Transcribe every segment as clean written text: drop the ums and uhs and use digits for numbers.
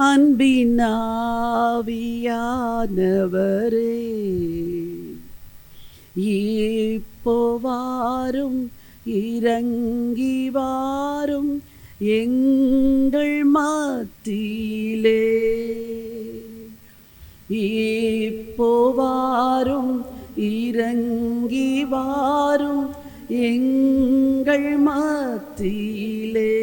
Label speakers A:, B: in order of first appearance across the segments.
A: அன்பின் ஆவியானவரே, இப்போ வாரும், இறங்கி வாரும் எங்கள் மத்தியிலே. இப்போ வாரும், இறங்கி வாரும் எங்கள் மத்தியிலே.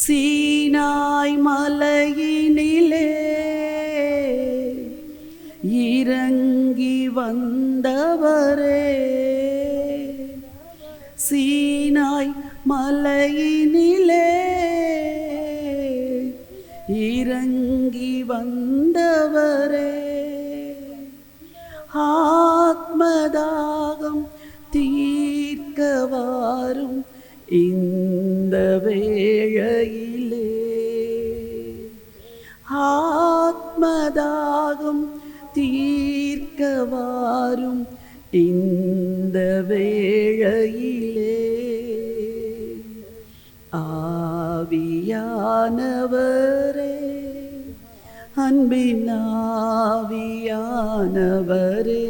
A: சீனாய் மலையினிலே இறங்கி வந்தவரே, சீனாய் மலையினிலே இறங்கி வந்தவரே, ஆத்மதாகம் தீர்க்க வாரும் இந்த வேளையிலே. ஆத்மதாகம் தீர்க்க வாரும் இந்த வேளையிலே. ஆவியானவரே, அன்பின் ஆவியானவரே,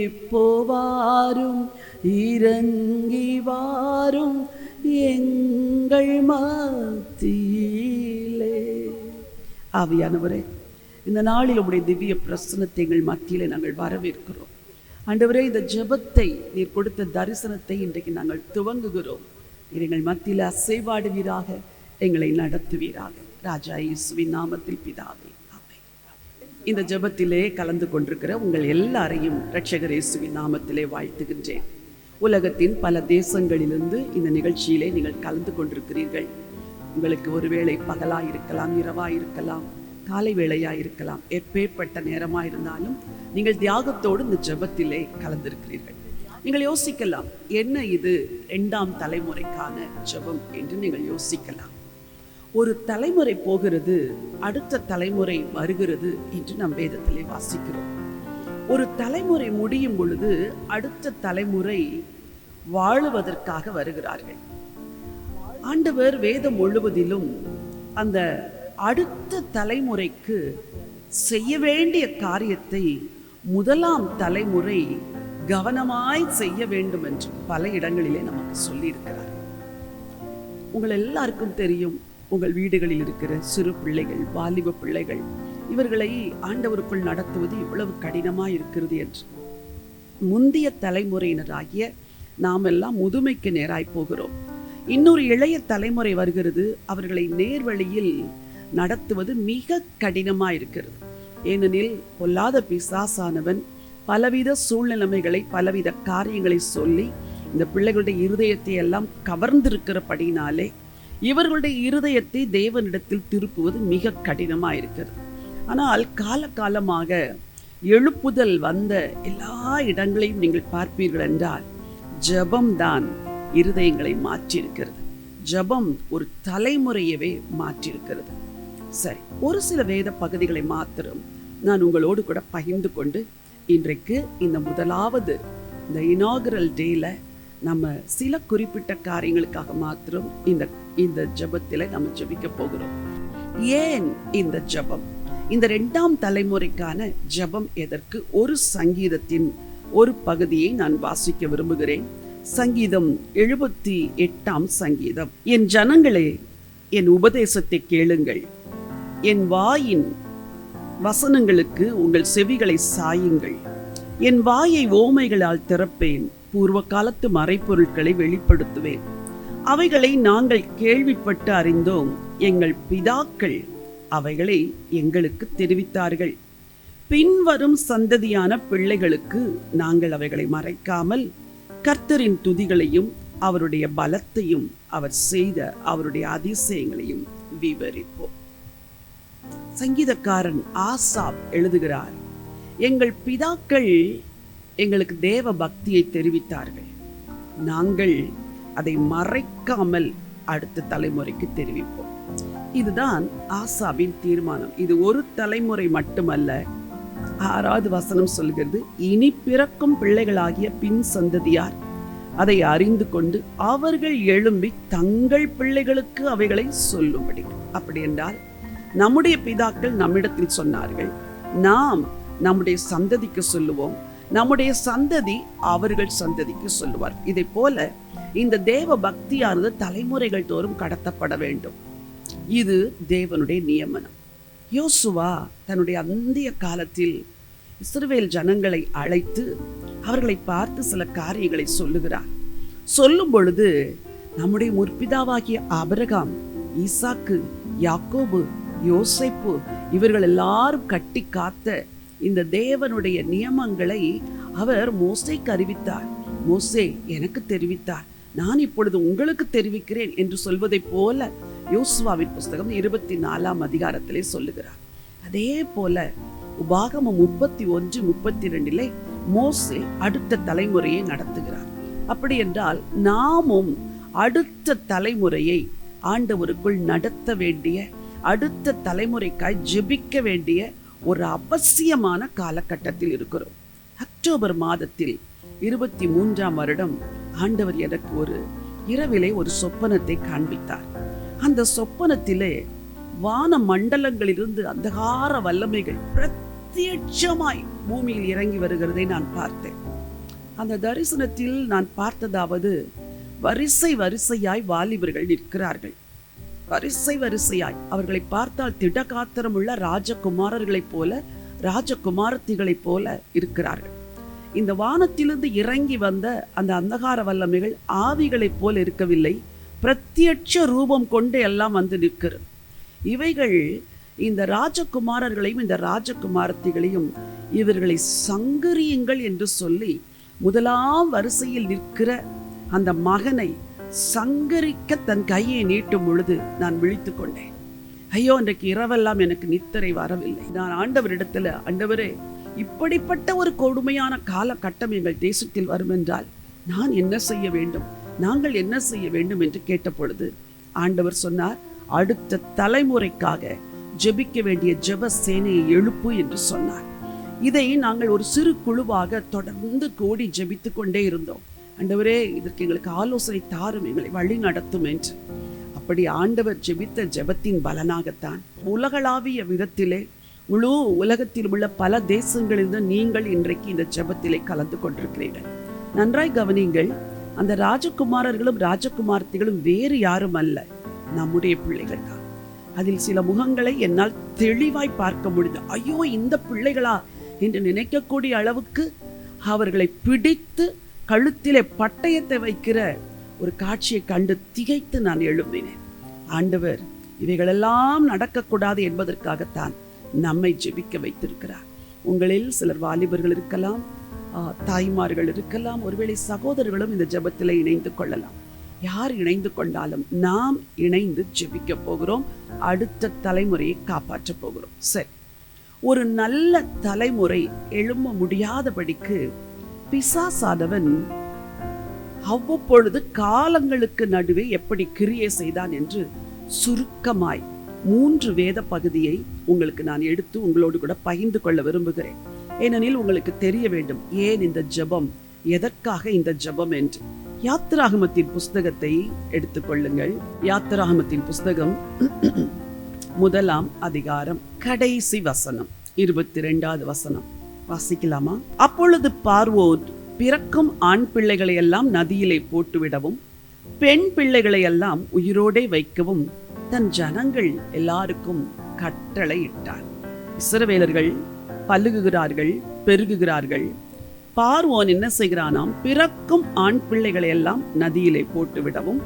A: இப்போ வாரும், இறங்கி வாரும் எங்கள் மத்தியிலே. ஆவியானவரே, இந்த நாளில் உம்முடைய திவ்ய பிரசன்னத்தை எங்கள் மத்தியிலே நாங்கள் வரவேற்கிறோம். ஆண்டவரே, இந்த ஜெபத்தை நீர் கொடுத்த தரிசனத்தை இன்றைக்கு நாங்கள் துவங்குகிறோம். நீர் எங்கள் மத்தியில் அசைவாடுவீராக, எங்களை நடத்துவீராக. ராஜா இயேசுவின் நாமத்தில் பிதாவே, ஆமென். இந்த ஜெபத்திலே கலந்து கொண்டிருக்கிற உங்கள் எல்லாரையும் இரட்சகர் இயேசுவின் நாமத்திலே வாழ்த்துகின்றேன். உலகத்தின் பல தேசங்களிலிருந்து இந்த நிகழ்ச்சியிலே நீங்கள் கலந்து கொண்டிருக்கிறீர்கள். உங்களுக்கு ஒருவேளை பகலாக இருக்கலாம், இரவாக இருக்கலாம், காலை வேளையாக இருக்கலாம், எப்பேற்பட்ட நேரமாக இருந்தாலும் நீங்கள் தியாகத்தோடு இந்த ஜெபத்திலே கலந்திருக்கிறீர்கள். நீங்கள் யோசிக்கலாம், என்ன இது 2ஆம் தலைமுறைக்கான ஜெபம் என்று நீங்கள் யோசிக்கலாம். ஒரு தலைமுறை போகிறது, அடுத்த தலைமுறை வருகிறது என்று நம் வேதத்திலே வாசிக்கிறோம். ஒரு தலைமுறை முடியும் பொழுது அடுத்த தலைமுறை வாழுவதற்காக வருகிறார்கள். ஆண்டவர் வேதம் முழுவதிலும் அந்த அடுத்த தலைமுறைக்கு செய்ய வேண்டிய காரியத்தை 1ஆம் தலைமுறை கவனமாய் செய்ய வேண்டும் என்று பல இடங்களிலே நமக்கு சொல்லியிருக்கிறார். உங்கள் எல்லாருக்கும் தெரியும், உங்கள் வீடுகளில் இருக்கிற சிறு பிள்ளைகள், வாலிப பிள்ளைகள், இவர்களை ஆண்டவருக்குள் நடத்துவது இவ்வளவு கடினமாக இருக்கிறது என்று. முந்தைய தலைமுறையினராகிய நாம் எல்லாம் முதுமைக்கு நேராய் போகிறோம். இன்னொரு இளைய தலைமுறை வருகிறது, அவர்களை நேர்வழியில் நடத்துவது மிக கடினமாக இருக்கிறது. ஏனெனில் பொல்லாத பிசாசானவன் பலவித சூழ்நிலைமைகளை, பலவித காரியங்களை சொல்லி இந்த பிள்ளைகளுடைய இருதயத்தை எல்லாம் கவர்ந்திருக்கிறபடினாலே இவர்களுடைய இருதயத்தை தேவனிடத்தில் திருப்புவது மிக கடினமாக இருக்கிறது. ஆனால் காலகாலமாக எழுப்புதல் வந்த எல்லா இடங்களையும் நீங்கள் பார்ப்பீர்கள் என்றால் ஜெபம்தான் இருதயங்களை மாற்றியிருக்கிறது. ஜெபம் ஒரு தலைமுறையவே மாற்றியிருக்கிறது. சரி, ஒரு சில வேத பகுதிகளை மாத்திரம் நான் உங்களோடு கூட பகிர்ந்து கொண்டு இன்றைக்கு இந்த முதலாவது இந்த இனாகுரல் டேல நம்ம சில குறிப்பிட்ட காரியங்களுக்காக மாத்திரம் இந்த ஜெபத்தில நம்ம ஜெபிக்க போகிறோம். ஏன் இந்த ஜெபம்? இந்த 2ஆம் தலைமுறைக்கான ஜெபம் எதற்கு? ஒரு சங்கீதத்தின் ஒரு பகுதியை நான் வாசிக்க விரும்புகிறேன். சங்கீதம் 78ஆம் சங்கீதம். என் ஜனங்களே, என் உபதேசத்தை கேளுங்கள், என் வாயின் வசனங்களுக்கு உங்கள் செவிகளை சாயுங்கள். என் வாயை ஓமைகளால் திறப்பேன், பூர்வ காலத்து மறைப்பொருட்களை வெளிப்படுத்துவேன். அவைகளை நாங்கள் கேள்விப்பட்டு அறிந்தோம், எங்கள் பிதாக்கள் அவைகளை எங்களுக்கு தெரிவித்தார்கள். பின்வரும் சந்ததியான பிள்ளைகளுக்கு நாங்கள் அவைகளை மறைக்காமல் கர்த்தரின் துதிகளையும் அவருடைய பலத்தையும் அவர் செய்த அவருடைய அதிசயங்களையும் விவரிப்போம். சங்கீதக்காரன் ஆசாப் எழுதுகிறார், எங்கள் பிதாக்கள் எங்களுக்கு தேவ பக்தியை தெரிவித்தார்கள், நாங்கள் அதை மறைக்காமல் அடுத்த தலைமுறைக்கு தெரிவிப்போம். இதுதான் ஆசாபின் தீர்மானம். இது ஒரு தலைமுறை மட்டுமல்ல. 6வது வசனம் சொல்கிறது, இனி பிறக்கும் பிள்ளைகளாகிய பின் சந்ததியார் அதை அறிந்து கொண்டு அவர்கள் எழும்பி தங்கள் பிள்ளைகளுக்கு அவைகளை சொல்லும்படி. அப்படி என்றால் நம்முடைய பிதாக்கள் நம்மிடத்தில் சொன்னார்கள், நாம் நம்முடைய சந்ததிக்கு சொல்லுவோம், நம்முடைய சந்ததி அவர்கள் சந்ததிக்கு சொல்லுவார். இதை போல இந்த தேவ பக்தியானது தலைமுறைகள் தோறும் கடத்தப்பட வேண்டும். இது தேவனுடைய நியமனம். யோசுவா தன்னுடைய அந்திய காலத்தில் இஸ்ரவேல் ஜனங்களை அழைத்து அவர்களை பார்த்து சில காரியங்களை சொல்லுகிறார். சொல்லும் பொழுது நம்முடைய முற்பிதாவாகிய ஆபிரகாம், ஈசாக்கு, யாக்கோபு, யோசேப்பு இவர்கள் எல்லாரும் கட்டி காத்த இந்த தேவனுடைய நியமங்களை அவர் மோசேக்கு அறிவித்தார். மோசே எனக்கு தெரிவித்தார், நான் இப்பொழுது உங்களுக்கு தெரிவிக்கிறேன் என்று சொல்வதை போல யோசுவாவின் புஸ்தகம் 24ஆம் அதிகாரத்திலே சொல்லுகிறார். அதே போல உபாகமம் 31-32 மோசே அடுத்த தலைமுறையை நடத்துகிறார். அப்படி என்றால் நாமும் அடுத்த தலைமுறையை ஆண்டவருக்குள் நடத்த வேண்டிய, அடுத்த தலைமுறைக்காய் ஜெபிக்க வேண்டிய ஒரு அவசியமான காலகட்டத்தில் இருக்கிறோம். அக்டோபர் மாதத்தில் 23ஆம் வருடம் ஆண்டவர் எனக்கு ஒரு இரவிலே ஒரு சொப்பனத்தை காண்பித்தார். அந்த சொப்பனத்திலே வான மண்டலங்களிலிருந்து அந்தகார வல்லமைகள் பிரத்யட்சமாய் பூமியில் இறங்கி வருகிறதை நான் பார்த்தேன். அந்த தரிசனத்தில் நான் பார்த்ததாவது, வரிசை வரிசையாய் வாலிபர்கள் நிற்கிறார்கள். வரிசை வரிசையாய் அவர்களை பார்த்தால் திடகாத்திரம் உள்ள ராஜகுமாரர்களைப் போல, ராஜகுமாரத்திகளைப் போல இருக்கிறார்கள். இந்த வானத்திலிருந்து இறங்கி வந்த அந்த அந்தகார வல்லமைகள் ஆவிகளைப் போல இருக்கவில்லை, பிரத்யட்ச ரூபம் கொண்டு எல்லாம் வந்து நிற்கிறது. இவைகள் இந்த ராஜகுமாரர்களையும் இந்த ராஜகுமாரத்திகளையும் இவர்களை சங்கரியுங்கள் என்று சொல்லி முதலாம் வரிசையில் நிற்கிற அந்த மகனை சங்கரிக்க தன் கையை நீட்டும் பொழுது நான் விழித்து கொண்டேன். ஐயோ, அன்றைக்கு இரவெல்லாம் எனக்கு நித்திரை வரவில்லை. நான் ஆண்டவரிடத்துல, ஆண்டவரே, இப்படிப்பட்ட ஒரு கொடுமையான காலகட்டம் எங்கள் தேசத்தில் வரும் என்றால் நான் என்ன செய்ய வேண்டும், நாங்கள் என்ன செய்ய வேண்டும் என்று கேட்ட பொழுது ஆண்டவர் சொன்னார், அடுத்த தலைமுறைக்காக ஜெபிக்க வேண்டிய ஜெப சேனையை எழுப்பு என்று சொன்னார். இதை நாங்கள் ஒரு சிறு குழுவாக தொடர்ந்து கூடி ஜெபித்து கொண்டே இருந்தோம். ஆண்டவரே, இதற்கு எங்களுக்கு ஆலோசனை தாரும், எங்களை வழி நடத்தும் என்று. அப்படி ஆண்டவர் ஜெபித்த ஜெபத்தின் பலனாகத்தான் உலகளாவிய விதத்திலே முழு உலகத்தில் உள்ள பல தேசங்களிலிருந்து நீங்கள் இன்றைக்கு இந்த ஜெபத்திலே கலந்து கொண்டிருக்கிறீர்கள். நன்றாய் கவனிங்கள், அந்த ராஜகுமாரர்களும் ராஜகுமார்த்திகளும் வேறு யாரும் அல்ல, நம்முடைய பிள்ளைகள் தான். அதில் சில முகங்களை என்னால் தெளிவாய் பார்க்க முடிந்தது. ஐயோ, இந்த பிள்ளைகளா என்று நினைக்கக்கூடிய அளவுக்கு அவர்களை பிடித்து கழுத்திலே பட்டயத்தை வைக்கிற ஒரு காட்சியை கண்டு திகைத்து நான் எழும்பினேன். ஆண்டவர் இவைகளெல்லாம் நடக்கக்கூடாது என்பதற்காகத்தான் நம்மை ஜெபிக்க வைத்திருக்கிறார். உங்களில் சிலர் வாலிபர்கள் இருக்கலாம், தாய்மார்கள் இருக்கலாம், ஒருவேளை சகோதரர்களும் இந்த ஜெபத்தில் இணைந்து கொள்ளலாம். யார் இணைந்து கொண்டாலும் நாம் இணைந்து ஜெபிக்க போகிறோம், அடுத்த தலைமுறையை காப்பாற்ற போகிறோம். சரி, ஒரு நல்ல தலைமுறை எழும்ப முடியாதபடிக்கு பிசாசானவன் அவ்வப்பொழுது காலங்களுக்கு நடுவே எப்படி கிரியை செய்தான் என்று சுருக்கமாய் 3 வேத பகுதியை உங்களுக்கு நான் எடுத்து உங்களோடு கூட பகிர்ந்து கொள்ள விரும்புகிறேன். ஏனெனில் உங்களுக்கு தெரிய வேண்டும் ஏன் இந்த ஜெபம், எதற்காக இந்த ஜெபம் என்று. யாத்திராகமத்தின் புஸ்தகத்தை எடுத்துக்கொள்ளுங்கள். யாத்திராகமத்தின் புஸ்தகம் 1ஆம் அதிகாரம் கடைசி வசனம் 22வது வசனம் வாசிக்கலாமா? அப்பொழுது பார்வோன் பிறக்கும் ஆண் பிள்ளைகளை எல்லாம் நதியிலே போட்டுவிடவும் பெண் பிள்ளைகளை எல்லாம் உயிரோடே வைக்கவும் தன் ஜனங்கள் எல்லாருக்கும் கட்டளை இட்டார். இஸ்ரவேலர்கள் பலுகுகிறார்கள், பெருகுகிறார்கள். பார்வோன் என்ன செய்கிறானாம், பிறக்கும் ஆண் பிள்ளைகளை எல்லாம் நதியிலே போட்டுவிடவும்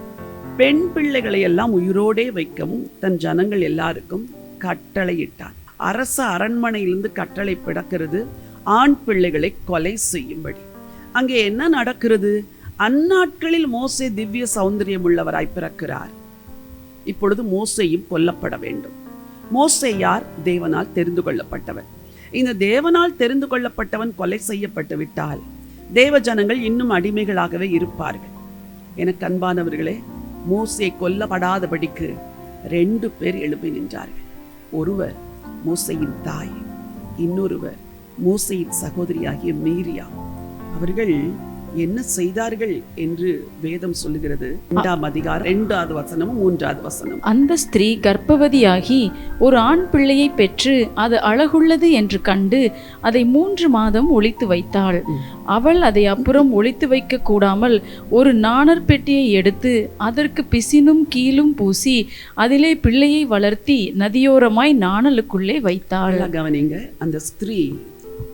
A: பெண் பிள்ளைகளை எல்லாம் உயிரோடே வைக்கவும் தன் ஜனங்கள் எல்லாருக்கும் கட்டளை இட்டான். அரச அரண்மனையிலிருந்து கட்டளை பிறக்கிறது, ஆண் பிள்ளைகளை கொலை செய்யும்படி. அங்கே என்ன நடக்கிறது? அந்நாட்களில் மோசே திவ்ய சௌந்தரியம் உள்ளவராய் பிறக்கிறார். இப்பொழுது மோசேயும் கொல்லப்பட வேண்டும். மோசே யார்? தேவனால் தெரிந்து கொள்ளப்பட்டவன். இந்த தேவனால் தெரிந்து கொள்ளப்பட்டவன் கொலை செய்யப்பட்டு விட்டால் தேவ ஜனங்கள் இன்னும் அடிமைகளாகவே இருப்பார்கள். எனக்கு அன்பானவர்களே, மோசே கொல்லப்படாதபடிக்கு 2 பேர் எழுப்பி நின்றார்கள். ஒருவர் மோசேயின் தாய், இன்னொருவர் மோசேயின் சகோதரியாகிய மீரியா. அவர்கள் என்ன செய்தார்கள் என்று வேதம் சொல்லுகிறது. 2ஆம் அதிகாரம் 2வது வசனமும் 3வது வசனம்.
B: அந்த ஸ்திரீ கர்ப்பவதியாகி ஒரு ஆண் பிள்ளையை பெற்று அது அழகுள்ளது என்று கண்டு அதை 3 மாதம் ஒளித்து வைத்தாள். அவள் அதை அப்புறம் ஒளித்து வைக்க கூடாமல் ஒரு நாணற் பெட்டியை எடுத்து அதற்கு பிசினும் கீழும் பூசி அதிலே பிள்ளையை வளர்த்தி நதியோரமாய் நாணலுக்குள்ளே வைத்தாள்.
A: கவனிங்க, அந்த ஸ்திரீ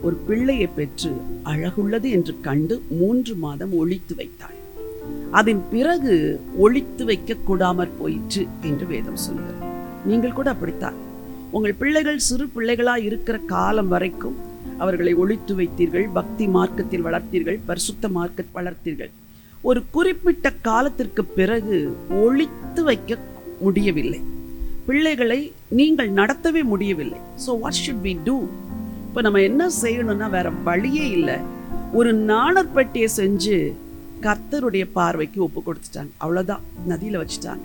A: ஒரு பிள்ளையை பெற்று அழகுள்ளது என்று கண்டு 3 மாதம் ஒளித்து வைத்தாள். அதன் பிறகு ஒளித்து வைக்க கூடாமற் போயிற்று என்று வேதம் சொல்கிறது. நீங்கள் கூட அப்படித்தான். உங்கள் பிள்ளைகள் சிறு பிள்ளைகளா இருக்கிற காலம் வரைக்கும் அவர்களை ஒளித்து வைத்தீர்கள், பக்தி மார்க்கத்தில் வளர்த்தீர்கள், பரிசுத்த மார்க்கத்தில் வளர்த்தீர்கள். ஒரு குறிப்பிட்ட காலத்திற்கு பிறகு ஒளித்து வைக்க முடியவில்லை, பிள்ளைகளை நீங்கள் நடத்தவே முடியவில்லை. So what should we do? இப்போ நம்ம என்ன செய்யணும்னா, வேற வழியே இல்லை. ஒரு நாணற்பட்டியை செஞ்சு கர்த்தருடைய பார்வைக்கு ஒப்பு கொடுத்துட்டாங்க. அவ்வளோதான், நதியில் வச்சுட்டாங்க.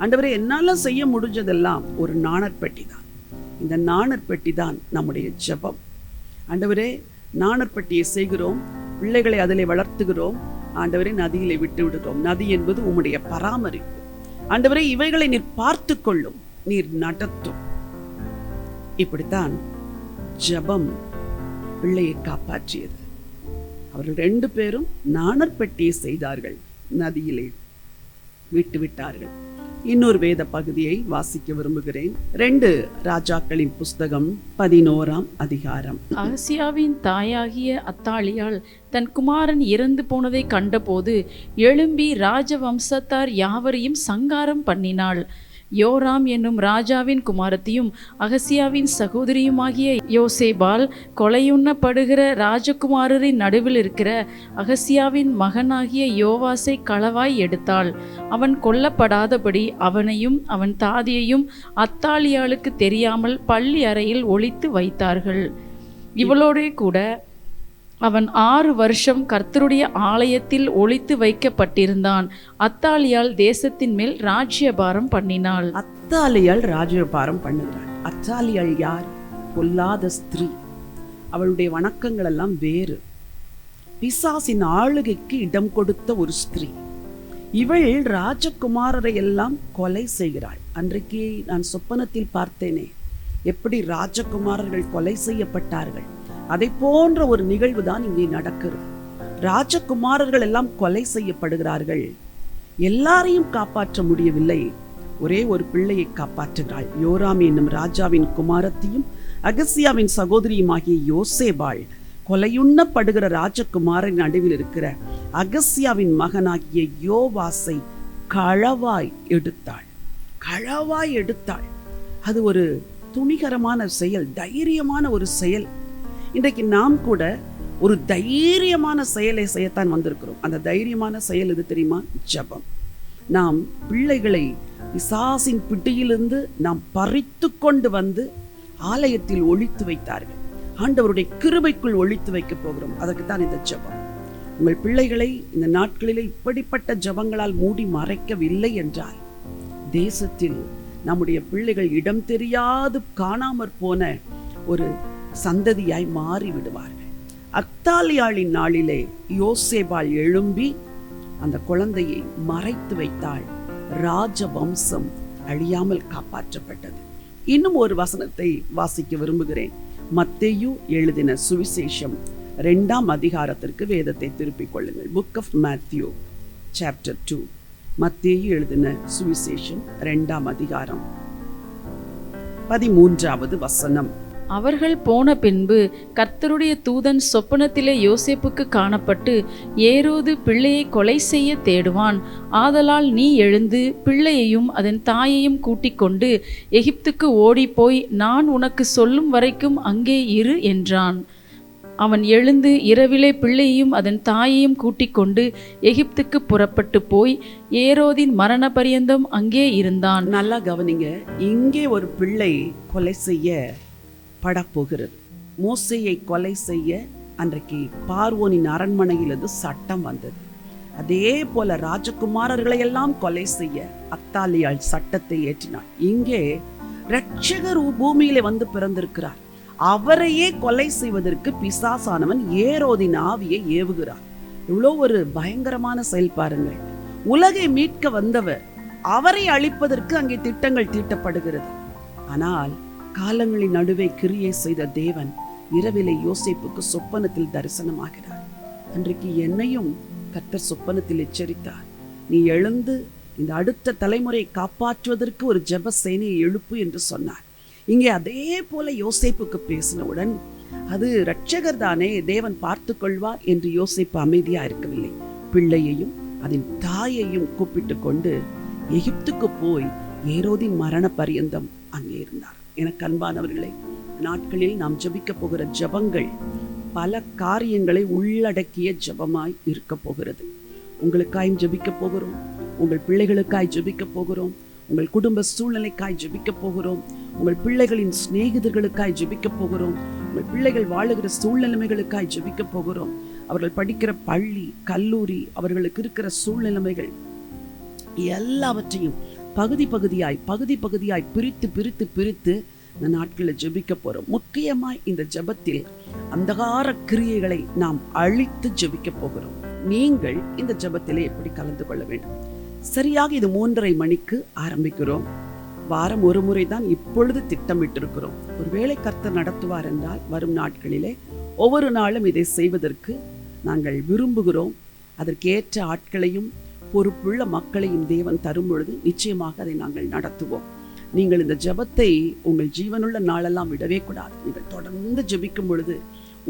A: ஆண்டவரே, என்னால் செய்ய முடிஞ்சதெல்லாம் ஒரு நாணற்பட்டி தான். இந்த நாணற்பட்டி தான் நம்முடைய ஜெபம். ஆண்டவரே, நாணற்பட்டியை செய்கிறோம், பிள்ளைகளை அதிலே வளர்த்துகிறோம். ஆண்டவரே, நதியிலே விட்டு விடுகிறோம். நதி என்பது உம்முடைய பராமரிப்பு. ஆண்டவரே, இவைகளை நீர் பார்த்து கொள்ளும், நீர் நடத்தும். இப்படித்தான் ஜெபம் பிள்ளையை காப்பாற்றியது. அவர்கள் 2 பேரும் நாணற்பட்டியை செய்தார்கள், நதியிலே விட்டு விட்டார்கள். இன்னொரு வேத பகுதியை வாசிக்க விரும்புகிறேன். 2 ராஜாக்களின் புஸ்தகம் 11ஆம் அதிகாரம்.
B: அகசியாவின் தாயாகிய அத்தாலியாள் தன் குமாரன் இறந்து போனதை கண்டபோது எழும்பி ராஜவம்சத்தார் யாவரையும் சங்காரம் பண்ணினாள். யோராம் என்னும் ராஜாவின் குமாரத்தியும் அகசியாவின் சகோதரியுமாகிய யோசேபால் கொலையுண்ணப்படுகிற ராஜகுமாரரின் நடுவில் இருக்கிற அகசியாவின் மகனாகிய யோவாசை களவாய் எடுத்தாள். அவன் கொல்லப்படாதபடி அவனையும் அவன் தாதியையும் அத்தாலியாளுக்கு தெரியாமல் பள்ளி அறையில் ஒளித்து வைத்தார்கள். இவளோடே கூட அவன் 6 வருஷம் கர்த்தருடைய ஆலயத்தில் ஒளித்து வைக்கப்பட்டிருந்தான். அத்தாலியாள் தேசத்தின் மேல் ராஜ்யபாரம் பண்ணினாள்.
A: அத்தாலியாள் ராஜ்யபாரம் பண்ணுகிறாள். அத்தாலியாள் யார்? பொல்லாத ஸ்திரீ. அவளுடைய வணக்கங்கள் எல்லாம் வேறு. பிசாசின் ஆளுகைக்கு இடம் கொடுத்த ஒரு ஸ்திரீ. இவள் ராஜகுமாரரை எல்லாம் கொலை செய்கிறாள். அன்றைக்கு நான் சொப்பனத்தில் பார்த்தேனே, எப்படி ராஜகுமாரர்கள் கொலை செய்யப்பட்டார்கள். அதை போன்ற ஒரு நிகழ்வு தான் இங்கே நடக்கிறது. ராஜகுமாரர்கள் எல்லாம் கொலை செய்யப்படுகிறார்கள். எல்லாரையும் காப்பாற்ற முடியவில்லை. ஒரே ஒரு பிள்ளையை காப்பாற்றுகிறாள். யோராம் என்னும் ராஜாவின் குமாரத்தையும் அகசியாவின் சகோதரியுமாகிய யோசேபாள் கொலையுண்ணப்படுகிற ராஜகுமாரின் நடுவில் இருக்கிற அகசியாவின் மகனாகிய யோவாசை களவாய் எடுத்தாள். அது ஒரு துணிகரமான செயல், தைரியமான ஒரு செயல். இன்றைக்கு நாம் கூட ஒரு தைரியமான செயலை செய்யத்தான் வந்திருக்கிறோம். அந்த தைரியமான செயல் எது தெரியுமா? ஜெபம். நாம் பிள்ளைகளை பிசாசின் பிடியிலிருந்து நாம் பறித்து கொண்டு வந்து ஆலயத்தில் ஒளித்து வைத்தார்கள். ஆண்டவருடைய கிருபைக்குள் ஒளித்து வைக்க போகிறோம். அதற்குத்தான் இந்த ஜெபம். உங்கள் பிள்ளைகளை இந்த நாட்களிலே இப்படிப்பட்ட ஜெபங்களால் மூடி மறைக்கவில்லை என்றால் தேசத்தில் நம்முடைய பிள்ளைகள் இடம் தெரியாது காணாமற் போன ஒரு சந்ததியாய் மாறி விடுவார்கள். அத்தாலியாளின் நாளிலே யோசேபாள் எழும்பி அந்த குழந்தையை மறைத்து வைத்தாள். ராஜவம்சம் அழியாமல் காப்பாற்றப்பட்டது. இன்னும் ஒரு வசனத்தை வாசிக்க விரும்புகிறேன். மத்தேயு எழுதின சுவிசேஷம் 2ஆம் அதிகாரத்திற்கு வேதத்தை திருப்பிக் கொள்ளுங்கள். Book of Matthew chapter 2. மத்தேயு எழுதின சுவிசேஷம் 2ஆம் அதிகாரம் 13வது வசனம்.
B: அவர்கள் போன பின்பு கர்த்தருடைய தூதன் சொப்பனத்திலே யோசேப்புக்கு காணப்பட்டு, ஏரோது பிள்ளையை கொலை செய்ய தேடுவான். ஆதலால் நீ எழுந்து பிள்ளையையும் அதன் தாயையும் கூட்டிக் கொண்டு எகிப்துக்கு ஓடிப்போய் நான் உனக்கு சொல்லும் வரைக்கும் அங்கே இரு என்றான். அவன் எழுந்து இரவிலே பிள்ளையையும் அதன் தாயையும் கூட்டிக் கொண்டு எகிப்துக்கு புறப்பட்டு போய் ஏரோதின் மரண பரியந்தம் அங்கே இருந்தான்.
A: நல்லா கவனிங்க, இங்கே ஒரு பிள்ளை கொலை செய்ய படப்போகிறது. மோசேயை கொலை செய்ய அன்றைக்கு பார்வோனின் அரண்மனையிலிருந்து சட்டம் வந்தது. அதே போல ராஜகுமாரர்களை எல்லாம் கொலை செய்ய அத்தாலியாள் சட்டத்தை ஏற்றினாள். இங்கே இரட்சகர் பூமியிலே வந்து பிறந்திருக்கிறார். அவரையே கொலை செய்வதற்கு பிசாசானவன் ஏரோதின் ஆவியை ஏவுகிறார். இவ்வளோ ஒரு பயங்கரமான செயல் பாருங்கள். உலகை மீட்க வந்தவர், அவரை அழிப்பதற்கு அங்கே திட்டங்கள் தீட்டப்படுகிறது. ஆனால் காலங்களின் நடுவே கிரியை செய்த தேவன் இரவிலே யோசேப்புக்கு சொப்பனத்தில் தரிசனமாகிறார். அன்றைக்கு என்னையும் கர்த்தர் சொப்பனத்தில் எச்சரித்தார். நீ எழுந்து இந்த அடுத்த தலைமுறையை காப்பாற்றுவதற்கு ஒரு ஜெப சேனையை எழுப்பு என்று சொன்னார். இங்கே அதே போல யோசேப்புக்கு பேசினவுடன், அது இரட்சகர் தானே, தேவன் பார்த்து கொள்வார் என்று யோசேப்பு அமைதியா இருக்கவில்லை. பிள்ளையையும் அதன் தாயையும் கூப்பிட்டு கொண்டு எகிப்துக்கு போய் ஏரோதின் மரண பரியந்தம் அங்கே இருந்தார். எனக்கு அன்பானவர்களே, நாட்களில் நாம் ஜெபிக்க போகிற ஜெபங்கள் பல காரியங்களை உள்ளடக்கிய ஜெபமாய் இருக்க போகிறது. உங்களுக்காயும் ஜெபிக்க போகிறோம், உங்கள் பிள்ளைகளுக்காய் ஜெபிக்க போகிறோம், உங்கள் குடும்ப சூழ்நிலைக்காய் ஜெபிக்க போகிறோம், உங்கள் பிள்ளைகளின் சிநேகிதர்களுக்காய் ஜெபிக்க போகிறோம், உங்கள் பிள்ளைகள் வாழுகிற சூழ்நிலைமைகளுக்காய் ஜெபிக்க போகிறோம், அவர்கள் படிக்கிற பள்ளி கல்லூரி, அவர்களுக்கு இருக்கிற சூழ்நிலைமைகள் எல்லாவற்றையும் பகுதி பகுதியாய் பிரித்து இந்த நாட்களில் ஜெபிக்க போறோம். முக்கியமாய் இந்த ஜெபத்தில் அந்தகார கிரியைகளை நாம் அழித்து ஜெபிக்க போகிறோம். நீங்கள் இந்த ஜெபத்திலே எப்படி கலந்து கொள்ள வேண்டும்? சரியாக இது 3:30 மணிக்கு ஆரம்பிக்கிறோம். வாரம் ஒரு முறை தான் இப்பொழுது திட்டமிட்டிருக்கிறோம். ஒருவேளை கர்த்தர் நடத்துவார் என்றால் வரும் நாட்களிலே ஒவ்வொரு நாளும் இதை செய்வதற்கு நாங்கள் விரும்புகிறோம். அதற்கேற்ற ஆட்களையும் பொறுப்புள்ள மக்களையும் தேவன் தரும் பொழுது நிச்சயமாக அதை நாங்கள் நடத்துவோம். நீங்கள் இந்த ஜெபத்தை உங்கள் ஜீவனுள்ள நாளெல்லாம் விடவே கூடாது. நீங்கள் தொடர்ந்து ஜெபிக்கும் பொழுது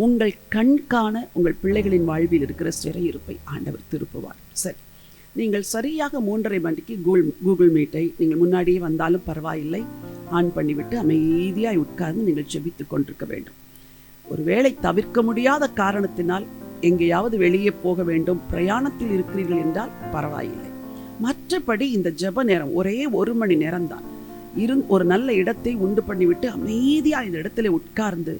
A: உங்கள் கண் காண உங்கள் பிள்ளைகளின் வாழ்வில் இருக்கிற சிறையிருப்பை ஆண்டவர் திருப்புவார். சரி, நீங்கள் சரியாக 3:30 மணிக்கு கூகுள் மீட்டை நீங்கள் முன்னாடியே வந்தாலும் பரவாயில்லை, ஆன் பண்ணிவிட்டு அமைதியாய் உட்கார்ந்து நீங்கள் ஜெபித்து கொண்டிருக்க வேண்டும். ஒருவேளை தவிர்க்க முடியாத காரணத்தினால் எங்கேயாவது வெளியே போக வேண்டும், பிரயாணத்தில் இருக்கிறீர்கள் என்றால் பரவாயில்லை. மற்றபடி இந்த ஜெப நேரம் ஒரே 1 மணி நேரம் தான். ஒரு நல்ல இடத்தை உண்டு பண்ணிவிட்டு அமைதியா இந்த இடத்துல உட்கார்ந்து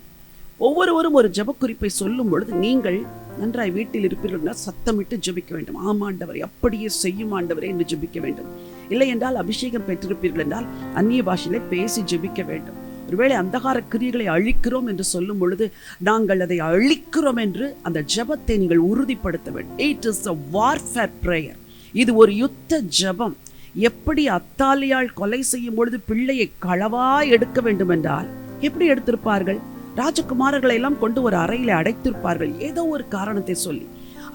A: ஒவ்வொருவரும் ஒரு ஜெப குறிப்பை சொல்லும் பொழுது நீங்கள் நன்றாய் வீட்டில் இருப்பீர்கள் என்றால் சத்தமிட்டு ஜெபிக்க வேண்டும். ஆமாண்டவரே, அப்படியே செய்யும் ஆண்டவரே என்று ஜெபிக்க வேண்டும். இல்லை என்றால் அபிஷேகம் பெற்றிருப்பீர்கள் என்றால் அந்நிய பாஷையிலே பேசி ஜெபிக்க வேண்டும். ஒருவேளை அந்தகார கிரியைகளை அழிக்கிறோம் என்று சொல்லும் பொழுது நாங்கள் அதை அழிக்கிறோம் என்று அந்த ஜெபத்தை நீங்கள் உறுதிப்படுத்த வேண்டும். It is a warfare prayer. இது ஒரு யுத்த ஜெபம். எப்படி அத்தாலியால் கொலை செய்யும் பொழுது பிள்ளையை களவா எடுக்க வேண்டும் என்றால் எப்படி எடுத்திருப்பார்கள்? ராஜகுமாரர்களை எல்லாம் கொண்டு ஒரு அறையில அடைத்திருப்பார்கள். ஏதோ ஒரு காரணத்தை சொல்லி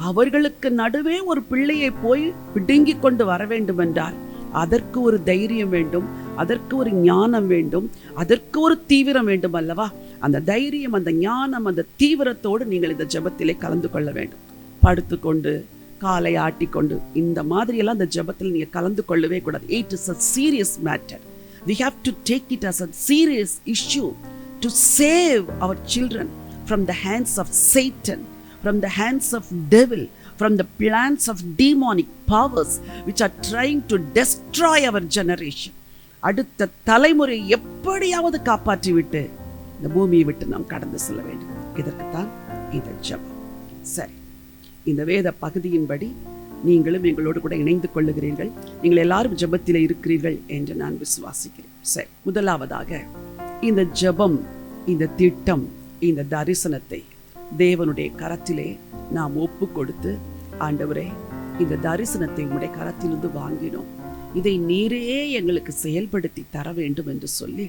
A: அவர்களுக்கு நடுவே ஒரு பிள்ளையை போய் பிடுங்கி கொண்டு வர வேண்டும் என்றால் அதற்கு ஒரு தைரியம் வேண்டும், அதற்கு ஒரு ஞானம் வேண்டும், அதற்கு ஒரு தீவிரம் வேண்டும் அல்லவா? அந்த தைரியம், அந்த ஞானம், அந்த தீவிரத்தோடு நீங்கள் இந்த ஜெபத்திலே கலந்து கொள்ள வேண்டும். படுத்துக்கொண்டு காலை ஆட்டிக்கொண்டு இந்த மாதிரியெல்லாம் அந்த ஜெபத்தில் நீங்கள் கலந்து கொள்ளவே கூடாது. It is a serious matter. We have to take it as a serious issue to save our children from the hands of Satan, from the hands of devil, from the plans of demonic powers which are trying to destroy our generation. அடுத்த தலைமுறை எப்படியாவது காப்பாற்றிவிட்டு இந்த பூமியை விட்டு நாம் கடந்து செல்ல வேண்டும். இதற்குத்தான் இந்த ஜெபம். சரி, இந்த வேத பகுதியின்படி நீங்களும் எங்களோடு கூட இணைந்து கொள்ளுகிறீர்கள். நீங்கள் எல்லாரும் ஜெபத்தில் இருக்கிறீர்கள் என்று நான் விசுவாசிக்கிறேன். சரி, முதலாவதாக இந்த ஜெபம், இந்த திட்டம், இந்த தரிசனத்தை தேவனுடைய கரத்திலே நாம் ஒப்பு கொடுத்து, ஆண்டவரே, இந்த தரிசனத்தை உம்முடைய கரத்திலிருந்து வாங்கினோம், இதை நீரே எங்களுக்கு செயல்படுத்தி தர வேண்டும் என்று சொல்லி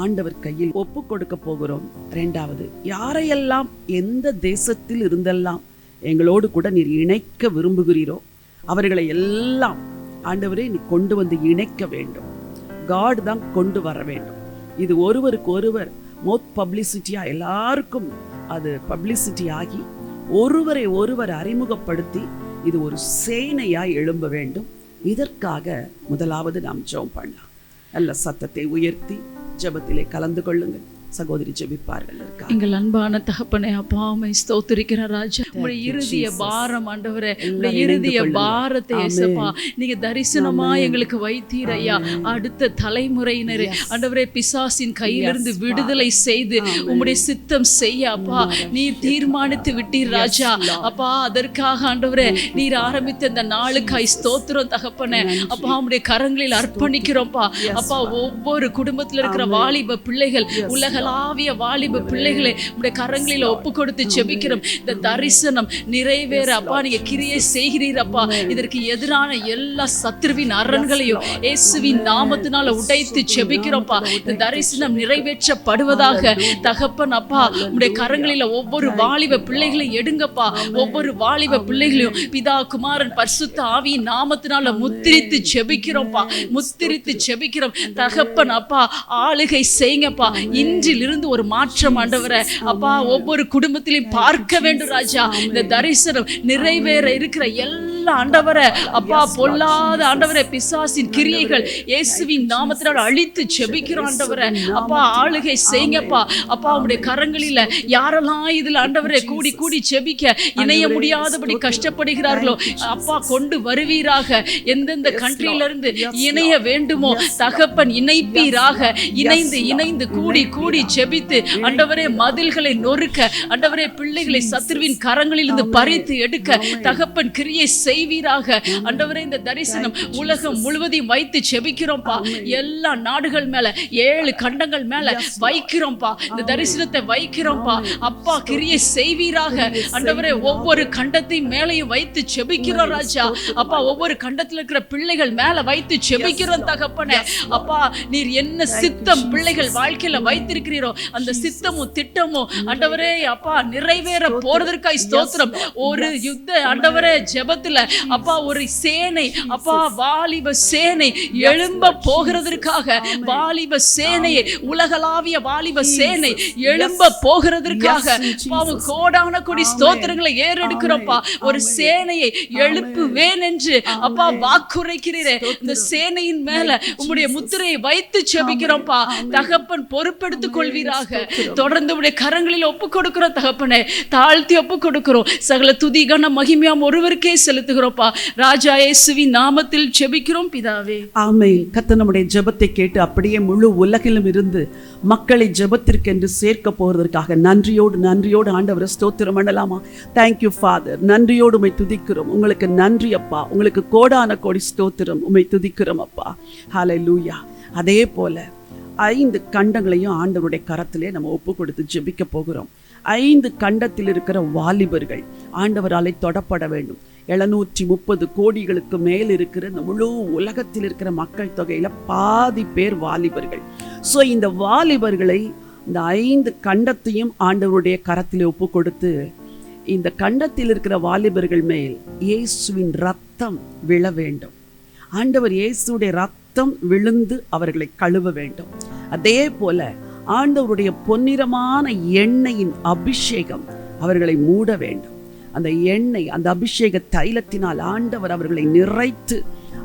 A: ஆண்டவர் கையில் ஒப்பு கொடுக்க போகிறோம். 2வது, யாரையெல்லாம் எந்த தேசத்தில் இருந்தெல்லாம் எங்களோடு கூட நீர் இணைக்க விரும்புகிறீரோ அவர்களை எல்லாம் ஆண்டவரே நீ கொண்டு வந்து இணைக்க வேண்டும். காட் தான் கொண்டு வர வேண்டும். இது ஒருவருக்கு ஒருவர் மோத் பப்ளிசிட்டியா எல்லாருக்கும் அது பப்ளிசிட்டி ஆகி ஒருவரை ஒருவர் அறிமுகப்படுத்தி இது ஒரு சேனையாய் எழும்ப வேண்டும். இதற்காக முதலாவது நாம் ஜெபம் பண்ணலாம். நல்ல சத்தத்தை உயர்த்தி ஜெபத்திலே கலந்து கொள்ளுங்கள். சகோதரி ஜெபிப்பார்கள்.
B: எங்கள் அன்பான தகப்பனே, அப்பா உம்மை ஸ்தோத்திரிக்கிற ராஜா, உங்களுடைய இறுதிய பாரம் ஆண்டவரே, உங்களுடைய இறுதிய பாரத்தை ஏசப்பா நீங்க தரிசனமா எங்களுக்கு வைத்தீர் ஐயா. அடுத்த தலைமுறையினரே ஆண்டவரே, பிசாசின் கையிலிருந்து விடுதலை செய்து உம்முடைய சித்தம் செய்ய அப்பா நீர் தீர்மானித்து விட்டீர் ராஜா. அப்பா அதற்காக ஆண்டவரே நீர் ஆரம்பித்த இந்த நாளுக்காய் ஸ்தோத்திரம் தகப்பனே. அப்பா உம்முடைய கரங்களில் அர்ப்பணிக்கிறோம்ப்பா. அப்பா ஒவ்வொரு குடும்பத்தில் இருக்கிற வாலிப பிள்ளைகள், உலக உலகளாவிய வாலிப பிள்ளைகளை உடைய கரங்களில் ஒப்பு கொடுத்து ஜெபிக்கிறோம். இந்த தரிசனம் நிறைவேற அப்பா நீங்க கிரியை செய்கிறீரப்பா. இதற்கு எதிரான எல்லா சத்துருவின் அரண்களையும் இயேசுவின் நாமத்தினால உடைத்து ஜெபிக்கிறோம்ப்பா. இந்த தரிசனம் நிறைவேற்றப்படுவதாக தகப்பன் அப்பா உடைய கரங்களில் ஒவ்வொரு வாலிப பிள்ளைகளை எடுங்கப்பா. ஒவ்வொரு வாலிப பிள்ளைகளையும் பிதா குமாரன் பரிசுத்த ஆவியின் நாமத்தினால முத்திரித்து ஜெபிக்கிறோம்ப்பா. முத்திரித்து ஜெபிக்கிறோம் தகப்பன் அப்பா. ஆளுகை செய்யுங்கப்பா. இன்றிலிருந்து ஒரு மாற்றம் ஆண்டவரே அப்பா ஒவ்வொரு குடும்பத்திலையும் பார்க்க வேண்டும் ராஜா. இந்த தரிசனம் நிறைவேற இருக்கிற எல்லா ஆண்டவரே அப்பா பொல்லாத ஆண்டவரே பிசாசின் கிரியைகள் இயேசுவின் நாமத்தினால் அழித்து ஜெபிக்கிறோம் ஆண்டவரே அப்பா. ஆளுகை செய்யுங்கப்பா அப்பா. உடைய கரங்களில் யாரெல்லாம் இதில் ஆண்டவரே கூடி கூடி ஜெபிக்க இணைய முடியாதபடி கஷ்டப்படுகிறார்களோ அப்பா கொண்டு வருவீராக. எந்தெந்த கண்ட்ரியிலிருந்து இணைய வேண்டுமோ தகப்பன் இணைப்பீராக. இணைந்து இணைந்து கூடி கூடி ஜெபித்து ஆண்டவரே மதில்களை நொறுக்க ஆண்டவரே பிள்ளைகளை சத்துருவின் கரங்களிலிருந்து பறித்து எடுக்க தகப்பன் கிரியை செய்வீராக ஆண்டவரே. இந்த தரிசனம் உலகம் முழுவதையும் வைத்து ஜெபிக்கிறோம்ப்பா. எல்லா நாடுகள் மேல 7 கண்டங்கள் மேல வைக்கிறோம்ப்பா. இந்த தரிசனத்தை வைக்கிறோம்ப்பா அப்பா. கிரியை செய்வீராக ஆண்டவரே. ஒவ்வொரு கண்டத்தையும் மேலையும் வைத்து ஜெபிக்கிறோம் ராஜா அப்பா. ஒவ்வொரு கண்டத்தில் இருக்கிற பிள்ளைகள் மேல வைத்து ஜெபிக்கிறோம் தகப்பனே அப்பா. நீர் என்ன சித்தம் பிள்ளைகள் வாழ்க்கையில வைத்திருக்கிறீரோ அந்த சித்தமும் திட்டமும் ஆண்டவரே அப்பா நிறைவேற போறதற்காய் ஸ்தோத்திரம். ஒரு யுத்த ஆண்டவரே ஜெபத்துல அப்பா ஒரு சேனை அப்பா வாலிப சேனை எழும்ப போகிறதற்காக வாலிப சேனையை உலகளாவிய வாலிப சேனை எழும்ப போகிறதற்காக கோடான கொடி ஸ்தோத்திரங்களை ஏறெடுக்கிறோம்ப்பா. ஒரு சேனையை எழுப்புவேன் என்று அப்பா வாக்குரைக்கிறீரே. இந்த சேனையின் மேல உம்முடைய முத்திரையை வைத்து ஜெபிக்கிறோம்ப்பா. தகப்பன் பொறுப்பெடுத்துக் கொள்வீராக. தொடர்ந்து உடைய கரங்களில் ஒப்பு கொடுக்கிறோம் தகப்பனே. தாழ்த்தி ஒப்பு கொடுக்கிறோம். சகல துதி கன மகிமையாம் ஒருவருக்கே செலுத்துகிறோம்ப்பா. ராஜா இயேசுவின் நாமத்தில் ஜெபிக்கிறோம் பிதாவே.
A: ஆமென். கர்த்தர் நம்முடைய ஜெபத்தை கேட்டு அப்படியே முழு உலகிலும் இருந்து மக்களை ஜெபத்திற்கென்று சேர்க்க போவதற்காக நன்றியோடு ஆண்டவரை ஸ்தோத்திரம் பண்ணலாமா? Thank you father. நன்றியோடு உம்மை துதிக்கிறோம். உங்களுக்கு நன்றி அப்பா. உங்களுக்கு கோடான கோடி ஸ்தோத்திரம். உம்மை துதிக்கிறோம் அப்பா. ஹல்லேலூயா. அதே போல 5 கண்டங்களையும் ஆண்டவருடைய கரத்திலே நம்ம ஒப்பு கொடுத்து ஜெபிக்க போகிறோம். 5 கண்டத்தில் இருக்கிற வாலிபர்கள் ஆண்டவராலே தொடப்பட வேண்டும். 730 கோடிகளுக்கு மேல் இருக்கிற இந்த முழு உலகத்தில் இருக்கிற மக்கள் தொகையில பாதி பேர் வாலிபர்கள். ஸோ இந்த வாலிபர்களை இந்த 5 கண்டத்தையும் ஆண்டவருடைய கரத்திலே ஒப்பு கொடுத்து இந்த கண்டத்தில் இருக்கிற வாலிபர்கள் மேல் இயேசுவின் ரத்தம் விழ வேண்டும். ஆண்டவர் இயேசுடைய ரத்தம் விழுந்து அவர்களை கழுவ வேண்டும். அதே போல ஆண்டவருடைய பொன்னிறமான எண்ணெயின் அபிஷேகம் அவர்களை மூட வேண்டும். அந்த எண்ணெய் அந்த அபிஷேக தைலத்தினால் ஆண்டவர் அவர்களை நிறைத்து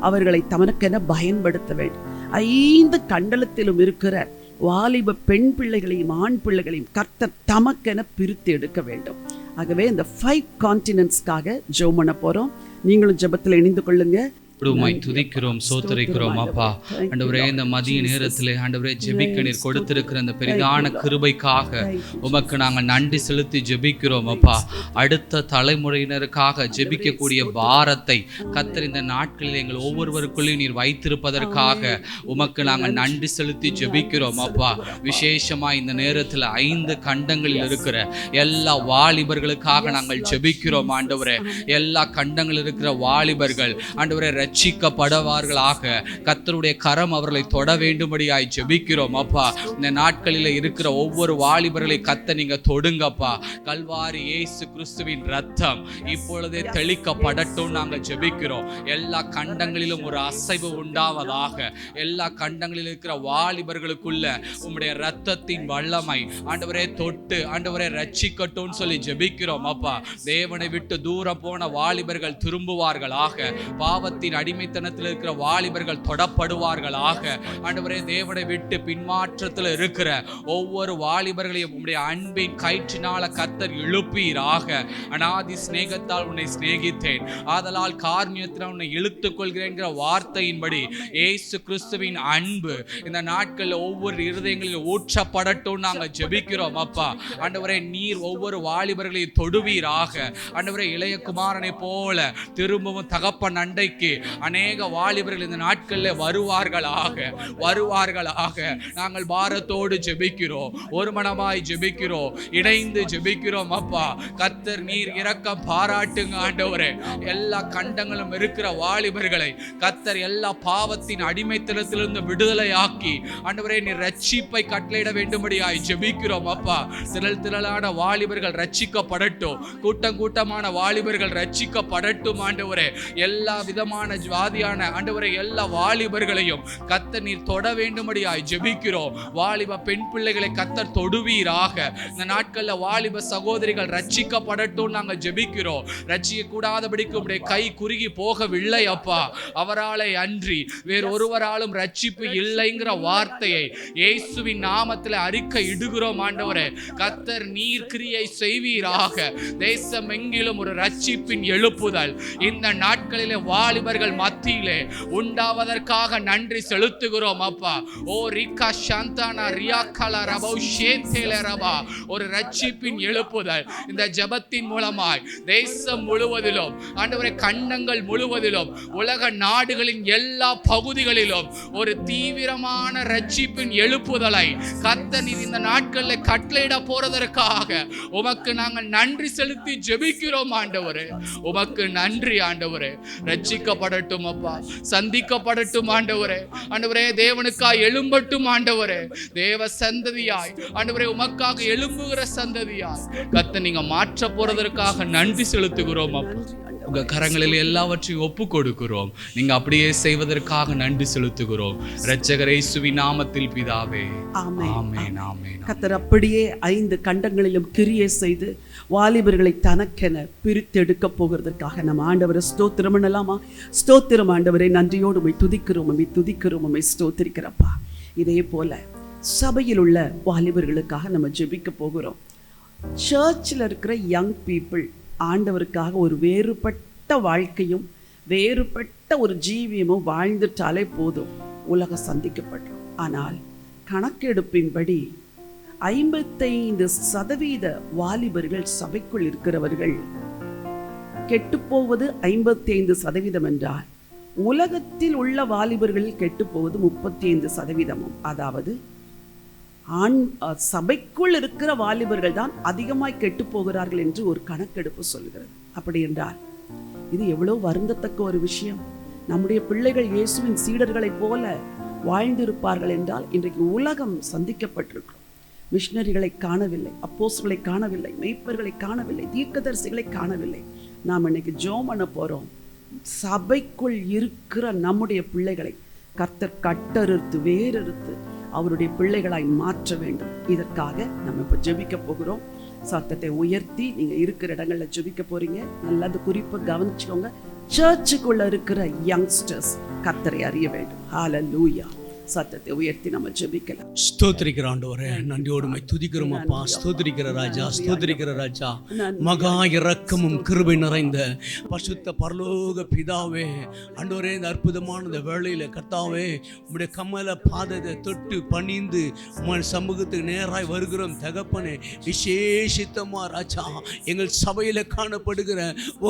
A: அவர்களை தமக்கென பயன்படுத்த வேண்டும். 5 கண்டலத்திலும் இருக்கிற வாலிப பெண் பிள்ளைகளையும் ஆண் பிள்ளைகளையும் கர்த்தர் தமக்கென பிரித்து எடுக்க வேண்டும். ஆகவே இந்த 5 கான்டினென்ட்ஸ்க்காக ஜெபம் பண்ண போறோம். நீங்களும் ஜெபத்தில் இணைந்து கொள்ளுங்க.
C: உம்மை துதிக்கிறோம், சோதரிக்கிறோம் அப்பா. ஆண்டவரே இந்த மதிய நேரத்திலே ஆண்டவரே ஜெபிக்க நீர் கொடுத்திருக்கிற அந்த பெரிதான கிருபைக்காக உமக்கு நாங்கள் நன்றி செலுத்தி ஜெபிக்கிறோம் அப்பா. அடுத்த தலைமுறையினருக்காக ஜெபிக்கக்கூடிய பாரத்தை கர்த்தர் இந்த நாட்களில் எங்கள் ஒவ்வொருவருக்குள்ளேயும் நீர் வைத்திருப்பதற்காக உமக்கு நாங்கள் நன்றி செலுத்தி ஜெபிக்கிறோம் அப்பா. விசேஷமா இந்த நேரத்தில் 5 கண்டங்களில் இருக்கிற எல்லா வாலிபர்களுக்காக நாங்கள் ஜெபிக்கிறோம் ஆண்டவரே. எல்லா கண்டங்களில் இருக்கிற வாலிபர்கள் ஆண்டவரே ரட்சிக்கப்படுவார்களாக. கர்த்தருடைய கரம் அவர்களை தொட வேண்டும்படியாய் ஜெபிக்கிறோம் அப்பா. இந்த நாட்களில் இருக்கிற ஒவ்வொரு வாலிபர்களை கர்த்தர் நீங்க தொடுங்கப்பா. கல்வாரி இயேசு கிறிஸ்துவின் ரத்தம் இப்பொழுதே தெளிக்கப்படட்டும் நாங்கள் ஜெபிக்கிறோம். எல்லா கண்டங்களிலும் ஒரு அசைவு உண்டாவதாக. எல்லா கண்டங்களில் இருக்கிற வாலிபர்களுக்குள்ள உம்முடைய ரத்தத்தின் வல்லமை ஆண்டவரே தொட்டு ஆண்டவரே ரட்சிக்கட்டும் சொல்லி ஜெபிக்கிறோம் அப்பா. தேவனை விட்டு தூரம் போன வாலிபர்கள் திரும்புவார்களாக. பாவத்தின் அடிமைத்தனத்தில் இருக்கிற வாலிபர்கள் தொடப்படுவார்களாக. ஆண்டவரே தேவனை விட்டு பின்மாற்றத்தில் இருக்கிற ஒவ்வொரு வாலிபர்களையும் உம்முடைய அன்பின் கயிற்றினால கர்த்தர் இழுப்பீராக. அநாதி சிநேகத்தால் உன்னை சிநேகித்தேன், ஆதலால் காருண்யத்தினால் உன்னை இழுத்துக் கொள்கிறேங்கிற வார்த்தையின்படி இயேசு கிறிஸ்துவின் அன்பு இந்த நாட்களில் ஒவ்வொரு இருதயங்களில் ஊற்றப்படட்டும் நாங்கள் ஜெபிக்கிறோம் அப்பா. ஆண்டவரே நீர் ஒவ்வொரு வாலிபர்களையும் தொடுவீராக. ஆண்டவரே இளைய குமாரனை போல திரும்பவும் தகப்பன் அண்டைக்கு அநேக வாலிபர்கள் இந்த நாட்களில் வருவார்களாக. நாங்கள் பாரத்தோடு ஜெபிக்கிறோம், ஒரு மனமாய் ஜெபிக்கிறோம், இணைந்து ஜெபிக்கிறோம். அப்பா கர்த்தர் நீர் இரக்கம் பாராட்டுங்க ஆண்டவரே. எல்லா கண்டங்களும் இருக்கிற வாலிபர்களை கர்த்தர் எல்லா பாவத்தின் அடிமைத்தனத்திலிருந்து விடுதலையாக்கி ஆண்டவரே நீர் ரட்சிப்பை கட்டளையிட வேண்டும்படியாய் ஜெபிக்கிறோம். அப்பா திரளான வாலிபர்கள் ரட்சிக்கப்படட்டும், கூட்டமான வாலிபர்கள் ரட்சிக்கப்படட்டும் ஆண்டவரே. எல்லா விதமான ஜாதியான ஆண்டவரே எல்லா வாலிபர்களையும் கர்த்தர் நீர் தொட வேண்டும்படியாய் ஜெபிக்கிறோம். வாலிப பெண் பிள்ளைகளை கர்த்தர் தொடுவீராக. இந்த நாட்கள்ல வாலிப சகோதரிகள் ரட்சிக்கப்படட்டும் நாங்கள் ஜெபிக்கிறோம். ரட்சிக்க கூடாதபடிக்கு உம்முடைய கை குறுகி போகவில்லை அப்பா. அவராலே அன்றி வேறு ஒருவராலும் ரட்சிப்பு இல்லைங்கிற வார்த்தையை இயேசுவின் நாமத்தில் அறிக்கை இடுகிறோம் ஆண்டவரே. கர்த்தர் நீர் கிரியை செய்வீராக. தேசம் எங்கிலும் ஒரு ரட்சிப்பின் எழுப்புதல் இந்த நாட்களிலே வாலிபர்கள் மத்தியிலே உண்டாவதற்காக நன்றி செலுத்துகிறோம் அப்பா. ஓ ரிகா சாந்தானா ரியாக்கலா ரபோ ஷேத்தேல ரபா, ஒரு ரட்சிப்பின் எழுப்புதல் இந்த ஜெபத்தின் மூலமாய் தேசம் முழுவதிலும் ஆண்டவரே கண்டங்கள் முழுவதிலும் உலக நாடுகளின் எல்லா பகுதிகளிலும் ஒரு தீவிரமான ரட்சிப்பின் எழுப்புதலை கர்த்தர் இந்த நாட்களில் கட்டளையிட போறதற்காக உமக்கு நாங்கள் நன்றி செலுத்தி ஜெபிக்கிறோம் ஆண்டவரே. உமக்கு நன்றி ஆண்டவரே. ரட்சிக்கப்படட்டும் அப்பா, சந்திக்கப்படட்டும் ஆண்டவரே. ஆண்டவரே தேவனுக்காய் எழும்பட்டும் ஆண்டவரே. தேவ சந்ததியாய் ஆண்டவரே உமக்காக எழும்புகிற சந்ததியாய் கர்த்தர் நீங்க மாற்ற போறதற்காக நன்றி செலுத்துகிறோம் அப்பா. உங்க கரங்களில் எல்லாவற்றையும் ஒப்பு கொடுக்கிறோம். நீங்க அப்படியே செய்வதற்காக நன்றி செலுத்துகிறோம். இரட்சகர் இயேசுவின் நாமத்தில் பிதாவே, ஆமென். ஆமென்.
A: கர்த்தர் அப்படியே 5 கண்டங்களிலும் கிரியை செய்து வாலிபர்களை தனக்கென பிரித்தெடுக்க போகிறதற்காக நம்ம ஆண்டவரை ஸ்தோத்திரம் பண்ணலாமா? ஸ்தோத்திரம் ஆண்டவரை. நன்றியோடு உம்மை துதிக்கிறோம், உம்மை ஸ்தோத்திரிக்கிறப்பா. இதே போல சபையில் உள்ள வாலிபர்களுக்காக நம்ம ஜெபிக்க போகிறோம். சர்ச்சில் இருக்கிற யங் பீப்புள் ஆண்டவருக்காக ஒரு வேறுபட்ட வாழ்க்கையும் வேறுபட்ட ஒரு ஜீவியமும் வாழ்ந்துட்டாலே போதும், உலகம் சந்திக்கப்பட்டோம். ஆனால் கணக்கெடுப்பின்படி 55% வாலிபர்கள் சபைக்குள் இருக்கிறவர்கள் கெட்டுப்போவது 55% என்றால் உலகத்தில் உள்ள வாலிபர்கள் கெட்டுப்போவது 35%. அதாவது சபைக்குள் இருக்கிற வாலிபர்கள் தான் அதிகமாய் கெட்டு போகிறார்கள் என்று ஒரு கணக்கெடுப்பு சொல்கிறது. அப்படி என்றால் இது எவ்வளவு வருந்தத்தக்க ஒரு விஷயம். நம்முடைய பிள்ளைகள் இயேசுவின் சீடர்களைப் போல வாழ்ந்திருப்பார்கள் என்றால் இன்றைக்கு உலகம் சந்திக்கப்பட்டிருக்கிறோம். மிஷனரிகளை காணவில்லை, அப்போஸ்தலர்களை காணவில்லை, மெய்ப்பர்களை காணவில்லை, தீர்க்கதரிசிகளை காணவில்லை. நாம் இன்னைக்கு ஜெபம் பண்ண போறோம். சபைக்குள் இருக்கிற நம்முடைய பிள்ளைகளை கர்த்தர் கட்டறுத்து வேறறுத்து அவருடைய பிள்ளைகளாய் மாற்ற வேண்டும். இதற்காக நம்ம இப்போ ஜெபிக்க போகிறோம். சத்தத்தை உயர்த்தி நீங்க இருக்கிற இடங்கள்ல ஜெபிக்க போறீங்க. நல்லா அந்த குறிப்பை கவனிச்சுக்கோங்க. சர்ச்சுக்குள்ள இருக்கிற யங்ஸ்டர்ஸ் கர்த்தரை அறிய வேண்டும். ஹல்லேலூயா. சத்தத்தை உயர்த்தி நம்ம ஜெபிக்கலாம்.
D: ஸ்தோத்திரிக்கிற ஆண்டவரே, நன்றியோடு உம்மை துதிக்கிறோம் அப்பா. ஸ்தோத்திரிக்கிற ராஜா, மகா இரக்கமும் கிருபை நிறைந்த பரிசுத்த பரலோக பிதாவே, ஆண்டவரே இந்த அற்புதமான இந்த வேளையில கர்த்தாவே உம்முடைய கமல பாதத்தை தொட்டு பணிந்து உம்முடைய சமூகத்துக்கு நேராய் வருகிறோம் தகப்பனே. விசேஷித்தமா ராஜா எங்கள் சபையில காணப்படுகிற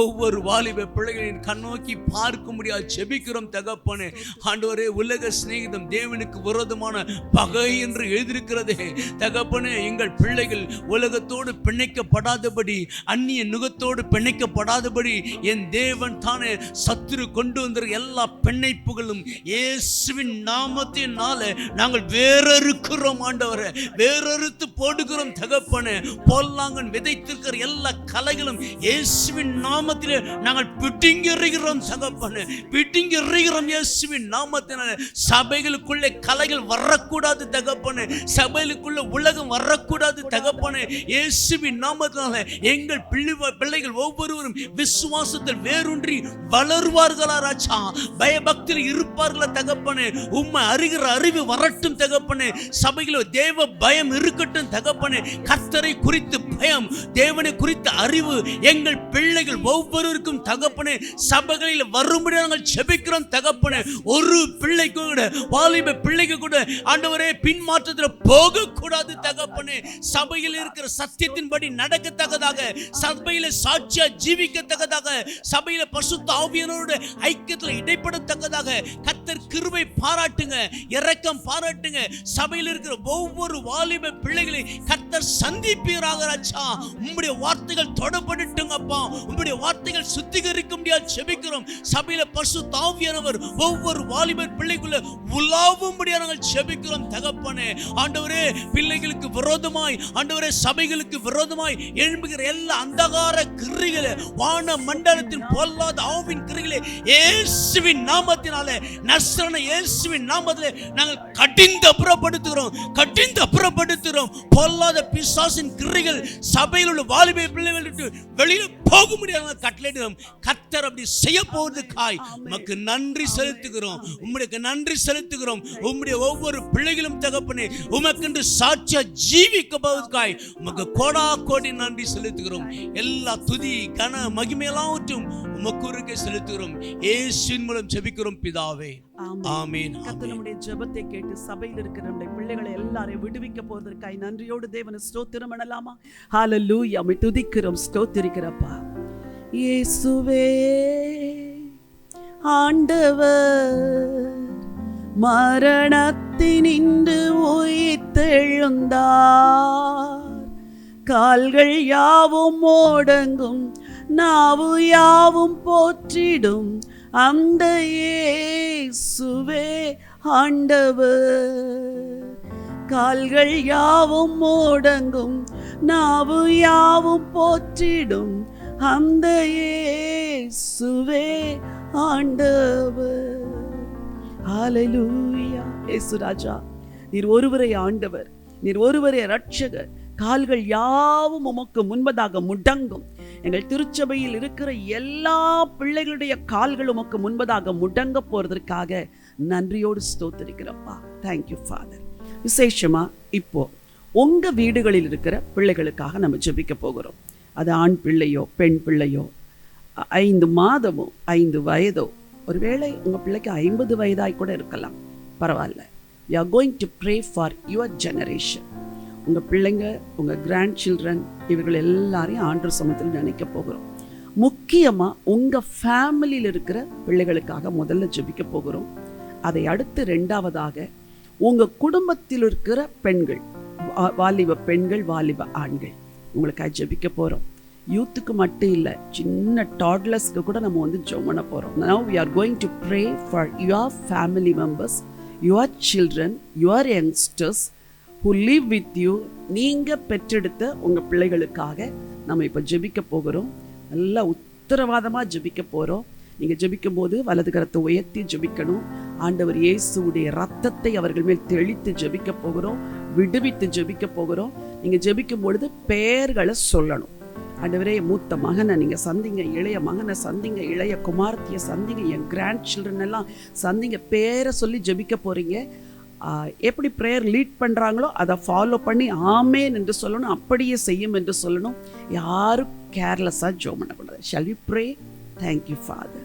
D: ஒவ்வொரு வாலிப பிள்ளைகளின் கண்ணோக்கி பார்க்க முடியாது ஜெபிக்கிறோம் தகப்பனே. ஆண்டவரே உலக சிநேகிதம் தேவனுக்கு விரோதமான பகை என்று எழுதியிருக்கிறதே தகப்பனே. எங்கள் பிள்ளைகள் உலகத்தோடு பிணைக்கப்படாதபடி, அந்நிய நுகத்தோடு பிணைக்கப்படாதபடி என் தேவன் தானே சத்துரு கொண்டு வந்த எல்லா பிணைப்புகளும் இயேசுவின் நாமத்தினால நாங்கள் வேறறுக்கிறோம் ஆண்டவரே. வேறறுத்து போடுகிறோம் தகப்பனே. பொல்லாங்கன் விதைத்திருக்கிற எல்லா கலைகளும் இயேசுவின் நாமத்திலே நாங்கள் பிடிங்கெறிகிறோம் தகப்பனே. பிடிங்கெறிகிறோம் இயேசுவின் நாமத்தினால. சபைகளுக்கு கலைகள் வரக்கூடாது தகப்பனே. சபைக்குள்ள உலகம் வரக்கூடாது தகப்பனே. இயேசுவின் நாமத்தினால எங்கள் பிள்ளைகள் ஒவ்வொருவரும் விசுவாசத்தில் வேரூன்றி வளருவார்களா ராஜா. பயபக்தியில் இருப்பார்களா தகப்பனே. உம்மை அறிகிற அறிவு வரட்டும் தகப்பனே. சபையில் தேவ பயம் இருக்கட்டும் தகப்பனே. கர்த்தரை குறித்து பயம், தேவனை குறித்த அறிவு எங்கள் பிள்ளைகள் ஒவ்வொருவருக்கும் தகப்பனே சபைகளில் வரும்படி நாங்கள் ஜெபிக்கிறோம் தகப்பனே. ஒரு பிள்ளை கூட வாலிப வாலிப பிள்ளைகள் கூட ஆண்டவரே பின்மாற்றத்தில் போக கூடாது தகப்பனே. சபையில் இருக்கிற சத்தியத்தின்படி நடக்கத்தக்கதாக, சபையில சாட்சியா ஜீவிக்கத்தக்கதாக, சபையில பரிசுத்த ஆவியானவரோட ஐக்கியத்தில் இடைப்படத்தக்கதாக கர்த்தர் கிருபை பாராட்டுங்க, இரக்கம் பாராட்டுங்க. சபையில் இருக்கிற ஒவ்வொரு வாலிப பிள்ளைகளை கர்த்தர் சந்திப்பீராக ராஜா. உம்முடைய வார்த்தைகள் தொடப்படட்டுங்கப்பா. உம்முடைய வார்த்தைகள் சுத்திகரிக்க முடியாது ஜெபிக்கிறோம். சபையில பரிசுத்த ஆவியானவர் ஒவ்வொரு வாலிப பிள்ளைக்குள்ள உலாவும்படியாக நாங்கள் ஜெபிக்கிறோம் தகப்பனே. ஆண்டவரே, பிள்ளைகளுக்கு விரோதமாய், ஆண்டவரே சபைகளுக்கு விரோதமாய் எழும்புகிற எல்லா அந்தகார கிரிகளை, வான மண்டலத்தின் பொல்லாத ஆவின் கிரிகளை இயேசுவின் நாமத்தினாலே, நசரேயனான இயேசுவின் நாமத்திலே நாங்கள் கடிந்து அப்புறப்படுத்துகிறோம். பொல்லாத பிசாசின் கிரிகள் சபையில் உள்ள வாலிப பிள்ளைகள் விட்டு வெளியில போக முடியாத கட்டளையிடுகிறோம். கர்த்தர் அப்படி செய்ய போவதற்காய் உமக்கு நன்றி செலுத்துகிறோம். உம்முடைய நன்றி செலுத்துகிறோம். உம்முடைய ஒவ்வொரு பிள்ளைகளும் தகப்பனே உமக்கென்று சாட்சியா ஜீவிக்க போவதற்காய் உமக்கு கோடா கோடி நன்றி செலுத்துகிறோம். எல்லா துதி கன மகிமையெல்லாவற்றும் உமக்கு செலுத்துகிறோம். இயேசுவின் மூலம் ஜெபிக்கிறோம் பிதாவே, ஆமென்.
A: கர்த்தர் நம்முடைய ஜெபத்தை கேட்டு சபையில் இருக்கிற நம்முடைய பிள்ளைகளை எல்லாரையும் விடுவிக்க போவதற்காய் நன்றியோடு தேவனை ஸ்தோத்திரம் பண்ணலாமா? ஹல்லேலூயா. உம்மை துதிக்கிறோம், ஸ்தோத்திரிக்கிறப்பா. இயேசுவே ஆண்டவர் மரணத்தினின்று உயிர்த்தெழுந்தார். கால்கள் யாவும் ஓடங்கும், நாவு யாவும் போற்றிடும் அந்த இயேசுவே ஆண்டவர். கால்கள் யாவும் ஓடங்கும், நாவு யாவும் போற்றிடும் அந்த இயேசுவே ஆண்டவர். ஹல்லேலூயா. இயேசு ராஜா, நீர் ஒருவரே ஆண்டவர், நீர் ஒருவரே இரட்சகர். கால்கள் யாவும் உமக்கு முன்பதாக முடங்கும். எங்கள் திருச்சபையில் இருக்கிற எல்லா பிள்ளைகளுடைய கால்கள் உமக்கு முன்பதாக முடங்க போறதற்காக நன்றியோடு ஸ்தோத்திரிக்கிறப்பா. Thank you father. விசேஷமா இப்போ உங்க வீடுகளில் இருக்கிற பிள்ளைகளுக்காக நம்ம ஜெபிக்க போகிறோம். அது ஆண் பிள்ளையோ பெண் பிள்ளையோ, 5 மாதமோ 5 வயதோ, ஒருவேளை உங்க பிள்ளைக்கு 50 வயதாய் கூட இருக்கலாம், பரவாயில்ல. we are going to pray for your generation. உங்கள் பிள்ளைங்க, உங்கள் கிராண்ட் சில்ட்ரன், இவர்கள் எல்லாரையும் ஆண்டவர் சமூகத்தில் நினைக்க போகிறோம். முக்கியமாக உங்கள் ஃபேமிலியில் இருக்கிற பிள்ளைகளுக்காக முதல்ல ஜெபிக்க போகிறோம். அதை அடுத்து 2வதாக உங்கள் குடும்பத்தில் இருக்கிற பெண்கள், வாலிப பெண்கள், வாலிப ஆண்கள், உங்களுக்காக ஜெபிக்க போகிறோம். யூத்துக்கு மட்டும் இல்லை, சின்ன டாட்லர்ஸ்க்கு கூட நம்ம வந்து ஜெபம் பண்ண போகிறோம். Now we are going to pray for your family members, your children, your youngsters who live with you. நீங்கள் பெற்றெடுத்த உங்கள் பிள்ளைகளுக்காக நம்ம இப்போ ஜெபிக்க போகிறோம். நல்லா உத்தரவாதமாக ஜெபிக்க போகிறோம். நீங்கள் ஜெபிக்கும் போது வலது கரத்தை உயர்த்தி ஜெபிக்கணும். ஆண்டவர் இயேசுவுடைய ரத்தத்தை அவர்கள் மேல் தெளித்து ஜெபிக்க போகிறோம், விடுவித்து ஜெபிக்க போகிறோம். நீங்கள் ஜெபிக்கும் பொழுது பெயர்களை சொல்லணும். ஆண்டவரே, மூத்த மகனை நீங்கள் சந்திங்க, இளைய மகனை சந்திங்க, இளைய குமாரத்தியை சந்திங்க, என் கிராண்ட் சில்ட்ரன் எல்லாம் சந்திங்க. பேரை சொல்லி ஜெபிக்க போகிறீங்க. எப்படி ப்ரேயர் லீட் பண்ணுறாங்களோ அதை ஃபாலோ பண்ணி ஆமேன் என்று சொல்லணும், அப்படியே செய்யும் என்று சொல்லணும். யாரும் கேர்லெஸ்ஸாக ஜெபம் பண்ணக்கூடாது. Shall we pray? Thank you, Father.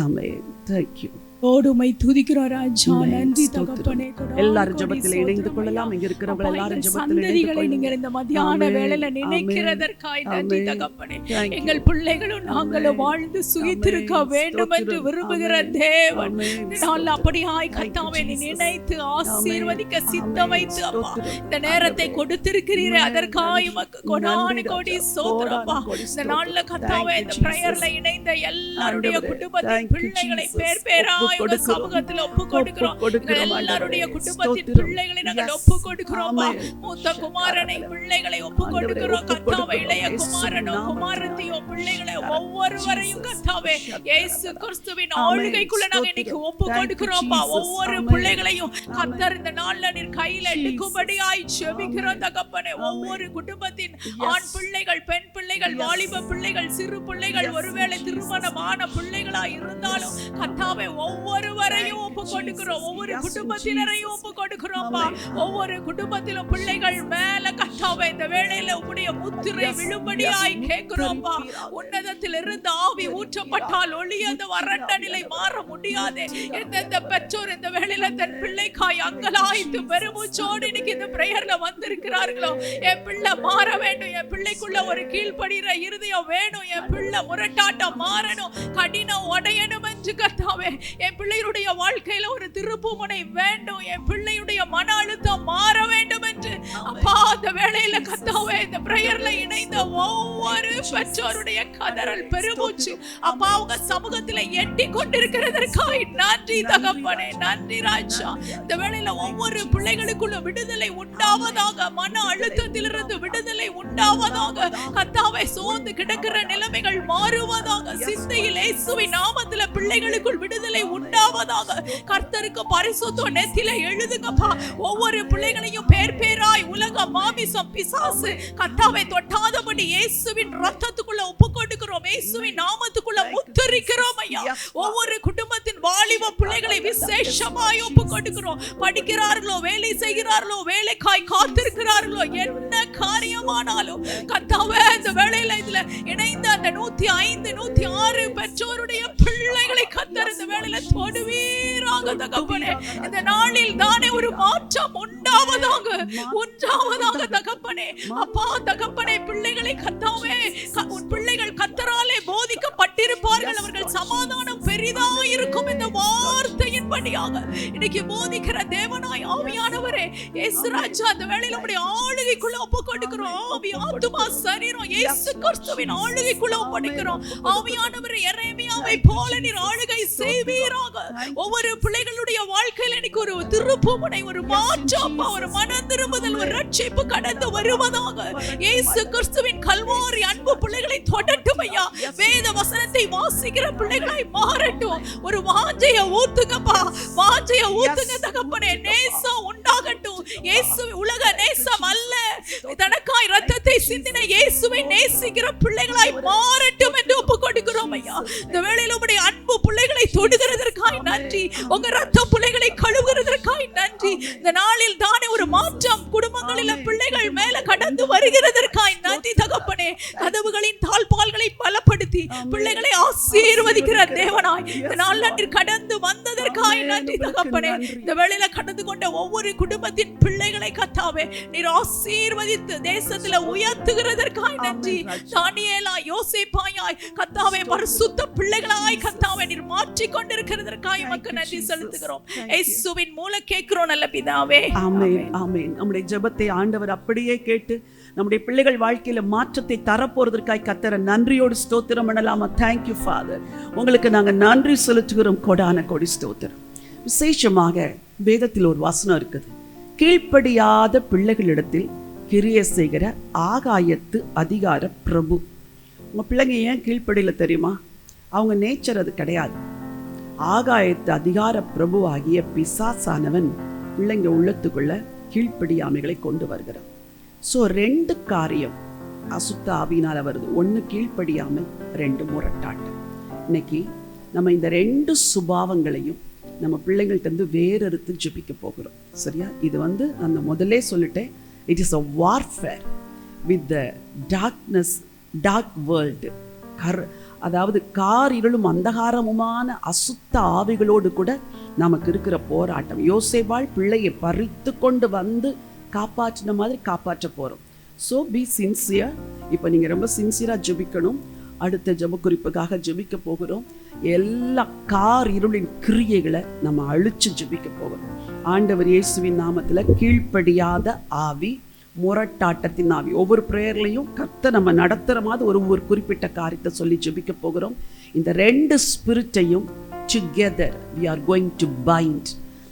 A: Amen. Thank you.
E: ஓடுமை துதிக்கிறோம் ராஜா. நன்றி தகப்பனே.
A: எல்லாரும் ஜெபத்தில் இணைந்து கொள்ளலாம். இங்க இருக்கிறவங்க எல்லாரும் ஜெபத்தில் இணைந்து கொள்ளலாம்.
E: நீங்க இந்த மத்தியான வேளையில நினைக்கிறதற்காய் நன்றி தகப்பனே. எங்கள் பிள்ளைகளும் நாங்களும் வாழ்ந்து சுகித்திருக்க வேண்டும் என்று விரும்புகிற தேவன், நான் அப்படியாய் கர்த்தாவே நினைத்து ஆசீர்வதிக்க சித்தம் வைத்து அப்பா இந்த நேரத்தை கொடுத்திருக்கிறீரே, அதற்காய் உமக்கு கோடான கோடி ஸ்தோத்திரப்பா. இந்த நாள்ல கர்த்தாவே இந்த பிரேயர்ல இணைந்த எல்லாருடைய குடும்பத்தின் பிள்ளைகளை பேர் பேரா சமூகத்தில் ஒப்பு கொடுக்கிறோம். எல்லாருடைய குடும்பத்தின் பிள்ளைகளை நாங்கள் ஒப்பு கொடுக்கிறோம். மூத்த குமாரனை பிள்ளைகளை ஒப்பு கொடுக்கிறோம் கர்த்தாவே. இளைய குமாரனோ குமாரத்தியோ பிள்ளைகளை ஒவ்வொருவரையும் கர்த்தாவே இயேசு கிறிஸ்துவின் ஆளுகைக்குள்ள நாங்கள் இன்னைக்கு ஒப்பு கொடுக்கிறோம். ஒவ்வொரு பிள்ளைகளையும் கர்த்தர் இந்த நாள்ல நீர் கையில எடுக்கும்படியாய் ஜெபிக்கிறோம் தகப்பனே. ஒவ்வொரு குடும்பத்தின் ஆண் பிள்ளைகள், பெண் பிள்ளைகள், வாலிப பிள்ளைகள், சிறு பிள்ளைகள், ஒருவேளை திருமணமான பிள்ளைகளா இருந்தாலும் கர்த்தாவே ஒவ்வொருவரையும் ஒப்பு கொடுக்கிறோம், ஒவ்வொரு குடும்பத்தினரையும் ஒப்பு கொடுக்கிறோம்ப்பா. ஒவ்வொரு குடும்பத்திலும் பிள்ளைகள் மேல கர்த்தாவே இந்த வேளையில உம்முடைய முத்திரை விழும்படியாய் கேட்கிறோம்ப்பா. உன்னதத்தில் இருந்து ஆவி ஊற்றப்பட்டால் ஒளி அந்த வறண்ட நிலை மாற முடியாது. எந்தெந்த பெற்றோர் இந்த வேளையில தன் பிள்ளைக்காய் அங்கலாய்த்து பெருமூச்சோடு இன்னைக்கு இந்த பிரேயர்ல வந்திருக்கிறார்களோ, என் பிள்ளை மாற வேண்டும், என் பிள்ளைக்குள்ள ஒரு கீழ்ப்படுகிற இருதயம் வேணும், என் பிள்ளை முரட்டாட்டம் மாறணும், கடினம் உடையணும் என்று கர்த்தாவே, என் பிள்ளையுடைய வாழ்க்கையில ஒரு திருப்புமுனை வேண்டும், என் பிள்ளையுடைய மன அழுத்தம் மாற வேண்டும் என்று அப்பா அந்த வேளையில கர்த்தாவே இந்த பிரேயர்ல இணைந்த ஒவ்வொரு பெற்றோருடைய கதறல் பெருமூச்சு அப்பா உங்க சமூகத்துல எட்டி கொண்டிருக்கிறதற்காய் நன்றி தகப்பனே, நன்றி ராஜா. இந்த வேளையில ஒவ்வொரு பிள்ளைகளுக்குள்ள விடுதலை உண்டாவதாக, மன அழுத்தத்திலிருந்து விடுதலை உண்டாவதாக, கர்த்தாவே சோர்ந்து கிடக்கிற நிலைமைகள் மாறுவதாக, சிந்தையில் இயேசுவின் நாமத்துல பிள்ளைகளுக்குள் விடுதலை உண்டாவதாக. கர்த்தருக்கு பரிசுத்தம் நெத்தியில எழுதுங்கப்பா. ஒவ்வொரு பிள்ளைகளையும் பேர் பேராய் உலக மாமிசம் பிசாசு கர்த்தாவை தொட்டாதபடி இயேசுவின் ரத்தத்துக்குள்ள ஒப்புக்கொடுக்கிறோம், இயேசுவின் நாமத்துக்குள்ள முத்திரிக்கிறோம் ஐயா. ஒவ்வொரு குடும்பத்தின் வாலிப பிள்ளைகளை விசேஷமாய் ஒப்புக்கொடுக்கிறோம். படிக்கிறார்களோ, வேலை செய்கிறார்களோ, வேலைக்காய் காத்திருக்கிறார்களோ, என்ன காரியமானாலும் கர்த்தாவே இந்த வேளையில இதுல இணைந்த அந்த 105 106 பெற்றோருடைய பிள்ளைகளை கர்த்தர் இந்த வேளையில தொடுவீராக தகப்பனே. இந்த நாளில் தானே ஒரு மாற்றம் உண்டாவதாக தகப்பனே. அப்பா தகப்பனே, பிள்ளைகளை கர்த்தாவே உன் பிள்ளைகள் கர்த்தராலே போதிக்கப்பட்டிருப்பார்கள், அவர்கள் சமாதானம் பெரிதா இருக்கும் இந்த வார்த்தையின்படியாக இன்னைக்கு போதிக்கிற தேவனாய் ஆவியானவரே இயேசு ராஜா அந்த வேளையில உம்முடைய ஆளுகைக்குள்ள ஒப்புக்கொடுக்கிறோம். ஆவி ஆத்துமா சரீரம் இயேசு கிறிஸ்துவின் ஆளுகைக்குள்ள ஒப்படைக்கிறோம். ஆவியானவரே எரேமியாவை போல நீர் ஆளுகை செய்வீராக. ஒவ்வொரு பிள்ளைகளுடைய வாழ்க்கையில இன்னைக்கு ஒரு திருப்புமுனை, ஒரு மாற்றம், ஒரு மன திரும்புதல், ஒரு ரட்சிப்பு கடந்து வருவதாக. இயேசு கிறிஸ்துவின் கல்வாரி அன்பு பிள்ளைகளை தொடட்டும் ஐயா. வேத வசனத்தை வாசிக்கிற பிள்ளைகளாய் மாறட்டும். ஒரு வாஞ்சைய ஊத்துங்கப்பா, வாஞ்சைய ஊத்துங்க தகப்பனே. நேசம் உண்டாகட்டும். இயேசு உலக நேசம் அல்ல, தனக்காய் ரத்தத்தை சிந்தின இயேசுவை நேசிக்கிற பிள்ளைகளாய் மாறட்டும் என்று ஒப்புக்கொடுக்கிறோம் ஐயா. இந்த வேளையில உம்முடைய அன்பு பிள்ளைகளை தொடுகிறதற்காய் நன்றி, உங்க ரத்த பிள்ளைகளை கழுவுகிறதற்காய் நன்றி. இந்த நாளில் தானே ஒரு மாற்றம் குடும்பங்களில் பிள்ளைகள் மேல கடந்து வருகிறதற்காய் நன்றி தகப்பனே. கதவுகளின் தாழ்பால்களை பலப்படுத்தி பிள்ளைகளை ஆசீர்வதிக்கிற தேவனாய் இந்த நாள் நீர் கடந்து வந்ததற்காய் நன்றி தகப்பனே. இந்த வேளையில கடந்து கொண்ட ஒவ்வொரு குடும்பத்தின் பிள்ளைகளை கர்த்தாவே நீர் ஆசீர்வதித்து தேசத்துல உயர்த்துகிறதற்காய் நன்றி. தானியேலா யோசேப்பாயாய் கர்த்தாவே பரிசுத்த பிள்ளைகளாய் கர்த்தாவே நீர் மாற்றிக் கொண்டிருக்கிறதற்காய் உமக்கு நன்றி செலுத்துகிறோம். இயேசுவின் மூலம் கேட்கிறோம் நல்ல பிதாவே.
A: ஆமென், ஆமென். நம்முடைய ஜெபத்தை ஆண்டவர் அப்படியே கேட்டு நம்முடைய பிள்ளைகள் வாழ்க்கையில மாற்றத்தை தரப்போறதற்காய் கர்த்தரை நன்றியோடு ஸ்தோத்திரம் பண்ணலாமா? Thank you father. உங்களுக்கு நாங்க நன்றி செலுத்துகிறோம். கொடான கொடி ஸ்தோத்திரம். விசேஷமாக வேதத்தில் ஒரு வசனம் இருக்குது, கீழ்ப்படியாத பிள்ளைகளிடத்தில் கிரியை செய்கிற ஆகாயத்து அதிகார பிரபு. உங்க பிள்ளைங்க ஏன் கீழ்ப்படியில தெரியுமா? அவங்க நேச்சர் அது கிடையாது. ஆகாயத்து அதிகார பிரபு ஆகிய பிசாசானவன் பிள்ளைங்க உள்ளத்துக்குள்ள கீழ்ப்படியாமைகளை கொண்டு வருகிறான். ஸோ 2 காரியம் அசுத்த ஆவியினால் வருது. 1 கீழ்ப்படியாமை, 2 முரட்டாட்டம். இன்னைக்கு நம்ம இந்த 2 சுபாவங்களையும் நம்ம பிள்ளைங்கள்ட்ட வேறறுத்து ஜெபிக்க போகிறோம். சரியா? இது அந்த முதல்லே சொல்லிட்டேன், it is a warfare with the darkness, dark world. அதாவது இருளும் அந்தகாரமுமான அசுத்த ஆவிகளோடு கூட நமக்கு இருக்கிற போராட்டம். யோசேபாள் பிள்ளையை பறித்து கொண்டு வந்து காப்பாற்றின மாதிரி காப்பாற்ற போகிறோம். So B sincere. இப்போ நீங்கள் ரொம்ப சின்சியராக ஜெபிக்கணும். அடுத்த ஜெப குறிப்புக்காக ஜெபிக்க போகிறோம். எல்லா இருளின் கிரியைகளை நம்ம அழிச்சு ஜெபிக்க போகிறோம். ஆண்டவர் இயேசுவின் நாமத்தில் கீழ்ப்படியாத ஆவி, முரட்டாட்டத்தின் ஆவி, ஒவ்வொரு ப்ரேயர்லையும் கர்த்தர் நம்ம நடத்துகிற மாதிரி ஒரு குறிப்பிட்ட காரியத்தை சொல்லி ஜெபிக்க போகிறோம். இந்த 2 ஸ்பிரிட்டையும் together we are going to bind.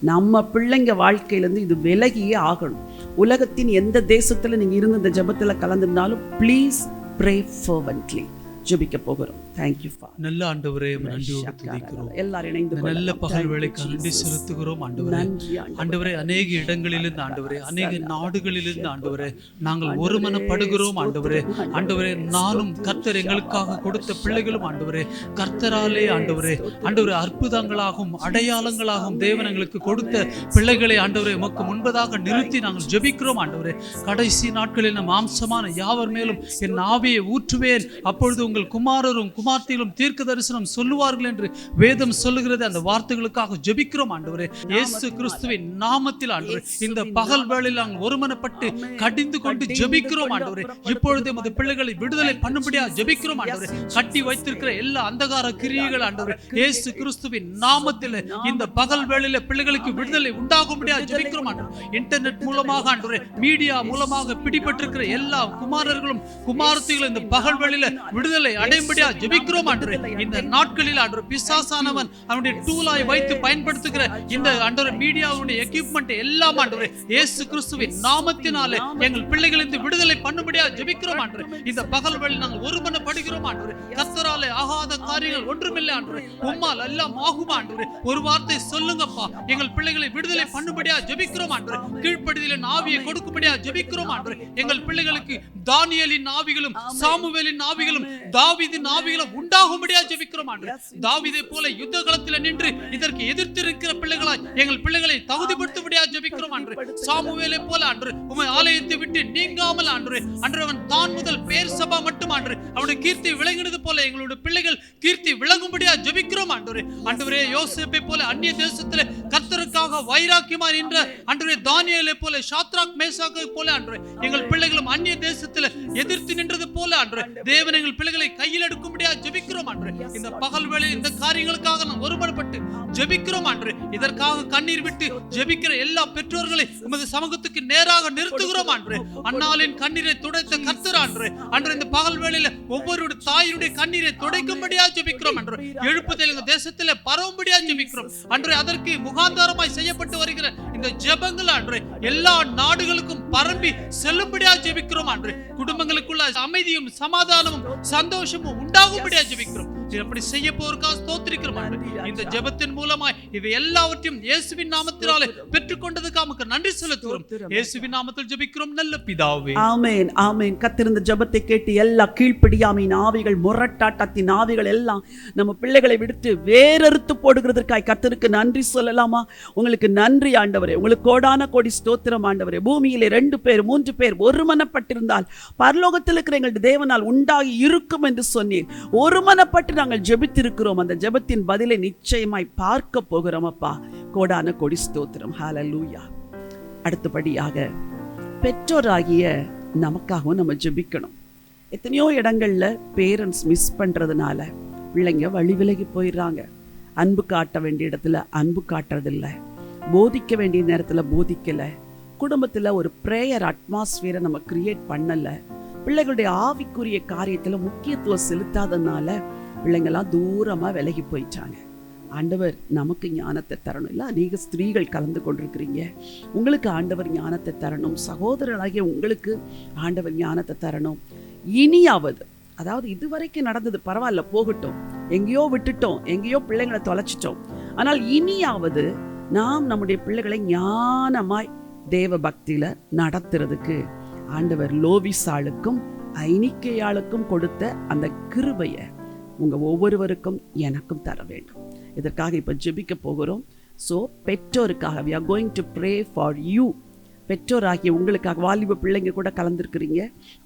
A: நம்ம பிள்ளைங்க வாழ்க்கையிலேருந்து இது விலகியே ஆகணும். உலகத்தின் எந்த தேசத்தில் நீங்கள் இருந்து இந்த ஜெபத்தில் கலந்துருந்தாலும் ப்ளீஸ் ப்ரே ஃபர்வென்ட்லி. ஜெபிக்க போகிறோம். Thank you, Father.
D: நல்ல ஆண்டவரே, நன்றியோடு துதிக்கிறோம்.
A: எல்லாரும் இணைந்து
D: இந்த நல்ல
A: கொள்ளலாம்.
D: பகல்
A: Thank you,
D: வேளைக்கு நன்றி
A: Jesus.
D: செலுத்துகிறோம் ஆண்டவரே.
A: நன்றி ஆண்டவரே.
D: ஆண்டவரே, அநேக இடங்களிலிருந்து ஆண்டவரே, அநேக நாடுகளிலிருந்து ஆண்டவரே, நாங்கள் ஒருமனப்படுகிறோம் ஆண்டவரே. ஆண்டவரே, நானும் கர்த்தர் எங்களுக்காக கொடுத்த பிள்ளைகளும் ஆண்டவரே, கர்த்தராலே ஆண்டவரே, ஆண்டவரே, அற்புதங்களாகவும் அடையாளங்களாகவும் தேவன் எங்களுக்கு கொடுத்த பிள்ளைகளை ஆண்டவரே உமக்கு முன்பதாக நிறுத்தி நாங்கள் ஜெபிக்கிறோம் ஆண்டவரே. கடைசி நாட்களில் நம் மாம்சமான யாவர் மேலும் என் ஆவியை ஊற்றுவேன், அப்பொழுது உங்கள் குமாரரும் குமார்த்திகளும் தீர்க்க தரிசனம் சொல்லுவார்கள் என்று வேதம் சொல்லுகிறது. அந்த வார்த்தைகளுக்காக ஜெபிக்கிறோம் ஆண்டவரே. இயேசு கிறிஸ்துவின் நாமத்தில் ஆண்டவரே, இந்த பகல் வேளையில் நாங்கள் ஒருமனப்பட்டு கடிந்து கொண்டு ஜெபிக்கிறோம் ஆண்டவரே. இப்பொழுது எமது பிள்ளைகளை விடுதலை பண்ணும்படியா ஜெபிக்கிறோம் ஆண்டவரே. கட்டி வைத்திருக்கிற எல்லா அந்தகார கிரியைகள் ஆண்டவரே, இயேசு கிறிஸ்துவின் நாமத்தில் இந்த பகல் வேளையில பிள்ளைகளுக்கு விடுதலை உண்டாகும்படியா ஜெபிக்கிறோம் ஆண்டவரே. இன்டர்நெட் மூலமாக ஆண்டவரே, மீடியா மூலமாக பிடிபட்டிருக்கிற எல்லா குமாரர்களும் குமாரத்திகளும் இந்த பகல் வேளையில விடுதலை அடையும்படியா ஜெபிக்கிறோம் ஆண்டவரே. இந்த நாட்களில் ஆண்டவரே, பிசாசானவன் அவனுடைய டூலாய் வைத்து பயன்படுத்துகிற இந்த ஆண்டவரே மீடியாவுடைய எக்யூப்மெண்ட் எல்லாம் ஆண்டவரே, இயேசு கிறிஸ்துவின் நாமத்தினாலே எங்கள் பிள்ளைகளை இந்த விடுதலை பண்ணும்படியா ஜெபிக்கிறோம் ஆண்டவரே. இந்த பகல் வேளையில் நாங்கள் ஒருமனப்படுகிறோம் ஆண்டவரே. கர்த்தராலே ஆகாத காரியங்கள் ஒன்றுமில்லை ஆண்டவரே. உம்மால் எல்லாம் ஆகும் ஆண்டவரே. ஒரு வார்த்தை சொல்லுங்கப்பா, எங்கள் பிள்ளைகளை விடுதலை பண்ணும்படியா ஜெபிக்கிறோம் ஆண்டவரே. கீழ்ப்படிதலின் ஆவியை கொடுக்கும்படியா ஜெபிக்கிறோம் ஆண்டவரே. எங்கள் பிள்ளைகளுக்கு தானியேலின் ஆவிகளும் சாமுவேலின் ஆவிகளும் தாவீதின் ஆவிகளும் உண்டாகும்படியா ஜெபிக்கிறோம் ஆண்டவரே. தாவீதை போல யுத்த களத்தில் நின்று இதற்கு எதிர்த்திருக்கிற பிள்ளைகளாய் எங்கள் பிள்ளைகளை தகுதிப்படுத்தும்படியா ஜெபிக்கிறோம் ஆண்டவரே. சாமுவேலை போல ஆண்டவரே, உம்மை ஆலயத்தை விட்டு நீங்காமல் ஆண்டவரே, அவன் தான் முதல் பேர் சபா மட்டும் ஆண்டவரே அவனுடைய கீர்த்தி விளங்கினது போல எங்களுடைய பிள்ளைகள் கீர்த்தி விளங்கும்படியா ஜெபிக்கிறோம் ஆண்டவரே. ஆண்டவரே, யோசேப்பை போல அந்நிய தேசத்திலே கர்த்தருக்காக வைராக்கியமா நின்ற ஆண்டவரே, தானியேலை போல சாத்ராக் மேசாக்கை போல ஆண்டவரே, எங்கள் பிள்ளைகளும் அந்நிய தேசத்திலே எதிர்த்து நின்றது போல ஆண்டவரே, தேவன் எங்கள் பிள்ளைகளை கையில் எடுக்கும்படியா ஜெபிக்கிறோம் ஆண்டவரே. இந்த பகல் வேளையில் இந்த காரியங்களுக்காக நாம் ஒருமனப்பட்டு ஜெபிக்கிறோம் ஆண்டவரே. இதற்காக கண்ணீர் விட்டு ஜெபிக்கிற எல்லா பெற்றோர்களை உமது சமூகத்துக்கு நேராக நிறுத்துகிறோம் ஆண்டவரே. அன்னாளின் கண்ணீரை துடைத்த கர்த்தர் ஆண்டவரே, ஆண்டவரே, இந்த பகல் வேளையில ஒவ்வொரு தாயுடைய கண்ணீரை துடைக்கும்படியா ஜெபிக்கிறோம் ஆண்டவரே. எழுப்புதல் இந்த தேசத்திலே பரவும்படியா ஜெபிக்கிறோம் ஆண்டவரே. அதற்கு முகாந்தாரமாய் செய்யப்பட்டு வருகிற இந்த ஜெபங்கள் ஆண்டவரே, எல்லா நாடுகளுக்கும் பரம்பி செல்லும்படியா ஜெபிக்கிறோம் ஆண்டவரே. குடும்பங்களுக்குள்ள அமைதியும் சமாதானமும் சந்தோஷமும் உண்டாகும்படியா ஜெபிக்கிறோம். அப்படி செய்ய போவதற்காக ஸ்தோத்திரிக்கிறோம் ஆண்டவரே. இந்த ஜெபத்தின் மூலமாய் இவை எல்லாவற்றையும் இயேசுவின் நாமத்தினாலே பெற்றுக்கொண்டதுக்கு நமக்கு நன்றி செலுத்துகிறோம். இயேசுவின் நாமத்தில் ஜெபிக்கிறோம் நல்ல பிதாவே.
A: ஆமென், ஆமென். கர்த்தர் இந்த ஜெபத்தை கேட்டு எல்லா கீழ்ப்படியாமையின் ஆவிகள், முரட்டாட்டத்தின் ஆவிகள் எல்லாம் நம்ம பிள்ளைகளை விடுத்து வேறறுத்து போடுகிறதற்காய் கர்த்தருக்கு நன்றி சொல்லலாமா? உங்களுக்கு நன்றி ஆண்டவரே. உங்களுக்கு கோடான கோடி ஸ்தோத்திரம் ஆண்டவரே. பூமியிலே 2 பேர் 3 பேர் ஒருமனப்பட்டிருந்தால் பரலோகத்தில் இருக்கிற எங்களுடைய தேவனால் உண்டாகி இருக்கும் என்று சொன்னீர். ஒருமனப்பட்டு நாங்கள் ஜெபித்திருக்கிறோம். அந்த ஜெபத்தின் பதிலை நிச்சயமாய் பார்க்க போகிறோம் அப்பா. கோடான கொடி ஸ்தோத்திரம். ஹல்லேலூயா. அடுத்தபடியாக பெற்றோராகிய நமக்காகவும் நம்ம ஜெபிக்கணும். எத்தனையோ இடங்கள்ல பேரண்ட்ஸ் மிஸ் பண்றதுனால பிள்ளைங்க வழி விலகி போயிடுறாங்க. அன்பு காட்ட வேண்டிய இடத்துல அன்பு காட்டுறதில்ல, போதிக்க வேண்டிய நேரத்துல போதிக்கல, குடும்பத்துல ஒரு பிரேயர் அட்மாஸ்பியரை நம்ம கிரியேட் பண்ணல, பிள்ளைகளுடைய ஆவிக்குரிய காரியத்துல முக்கியத்துவம் செலுத்தாதனால பிள்ளைங்கள்லாம் தூரமா விலகி போயிட்டாங்க. ஆண்டவர் நமக்கு ஞானத்தை தரணும். இல்லை, அநேக ஸ்திரீகள் கலந்து கொண்டிருக்கிறீங்க. உங்களுக்கு ஆண்டவர் ஞானத்தை தரணும். சகோதரர்களாகிய உங்களுக்கு ஆண்டவர் ஞானத்தை தரணும். இனியாவது, அதாவது இதுவரைக்கும் நடந்தது பரவாயில்ல, போகட்டும், எங்கேயோ விட்டுட்டோம், எங்கேயோ பிள்ளைங்களை தொலைச்சிட்டோம். ஆனால் இனியாவது நாம் நம்முடைய பிள்ளைகளை ஞானமாய் தேவ பக்தியில நடத்துறதுக்கு ஆண்டவர் லோவிசாளுக்கும் ஐனிக்கையாளுக்கும் கொடுத்த அந்த கிருபையை உங்க ஒவ்வொருவருக்கும் எனக்கும் தர வேண்டும். இதற்காக இப்ப ஜெபிக்க போகிறோம். ஸோ பெற்றோருக்காக we are going to pray for you. பெற்றோராகிய உங்களுக்காக, வாலிப பிள்ளைங்க கூட கலந்துருக்கிறீங்க,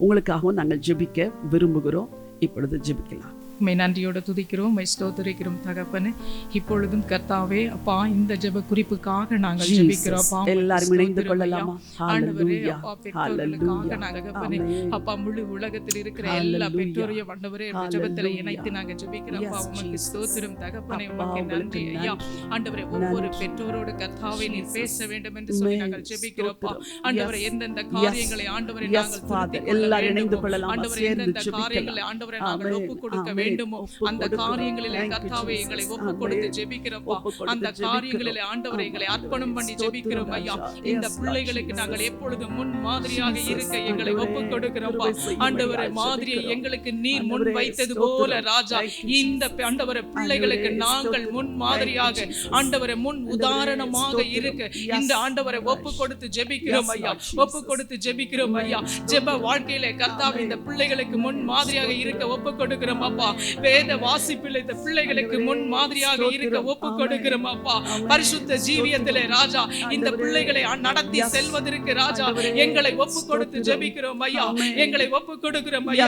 A: உங்களுக்காகவும் நாங்கள் ஜெபிக்க விரும்புகிறோம். இப்பொழுது ஜெபிக்கலாம்.
E: உம்மை நன்றியோடு துதிக்கிறோம், உம்மை ஸ்தோத்திரிக்கிறோம் தகப்பனே. இப்பொழுதும் கர்த்தாவே அப்பா, இந்த ஜெப குறிப்புக்காக நாங்கள் ஜெபிக்கிறோம் அப்பா.
A: எல்லாரும் இணைந்து கொள்ளலாமா?
E: ஆண்டவரே அப்பா, பெற்றோர்களுக்காக நாங்கள் தகப்பனே அப்பா, முழு உலகத்தில் இருக்கிற எல்லா பெற்றோரையும் ஆண்டவரே இந்த ஜெபத்தில் இணைத்து நாங்கள் ஜெபிக்கிறோம் அப்பா. உமக்கு ஸ்தோத்திரம் தகப்பனே, உமக்கு நன்றி ஐயா. ஆண்டவரே, ஒவ்வொரு பெற்றோரோடு கர்த்தாவே நீர் பேச வேண்டும் என்று சொல்லி நாங்கள் ஜெபிக்கிறோம் அப்பா. ஆண்டவரே, எந்தெந்த காரியங்களை ஆண்டவரே நாங்கள் திருத்திக் கொள்ள வேண்டும், ஆண்டவரே எந்தெந்த காரியங்களை ஆண்டவரே நாங்கள் ஒப்புக் கொடுக்க வேண்டும் வேண்டுமோ அந்த காரியங்களிலே கர்த்தாவே எங்களை ஒப்பு கொடுத்து ஜெபிக்கிறோம்ப்பா. அந்த காரியங்களிலே ஆண்டவரே எங்களை அர்ப்பணம் பண்ணி ஜெபிக்கிறோம் ஐயா. இந்த பிள்ளைகளுக்கு நாங்கள் எப்பொழுதும் முன் மாதிரியாக இருக்க எங்களை ஒப்பு கொடுக்கிறோம்ப்பா. ஆண்டவரே மாதிரியை எங்களுக்கு நீர் முன் வைத்தது போல ராஜா, இந்த ஆண்டவரே பிள்ளைகளுக்கு நாங்கள் முன் மாதிரியாக ஆண்டவரே முன் உதாரணமாக இருக்க இந்த ஆண்டவரை ஒப்பு கொடுத்து ஜெபிக்கிறோம் ஐயா. ஒப்பு கொடுத்து ஜெபிக்கிறோம் ஐயா. ஜெப வாழ்க்கையிலே கர்த்தாவே இந்த பிள்ளைகளுக்கு முன் மாதிரியாக இருக்க ஒப்பு கொடுக்கிறோம் அப்பா. வேத வாசிப்பில் இந்த பிள்ளைகளுக்கு முன் மாதிரியாக இருக்க ஒப்பு கொடுக்கிறோம் அப்பா. பரிசுத்த ஜீவியத்திலே ராஜா இந்த பிள்ளைகளை நடத்தி செல்வதற்கு ராஜா எங்களை ஒப்பு கொடுத்து ஜெபிக்கிறோம் ஐயா. எங்களை ஒப்பு கொடுக்கிறோம் ஐயா.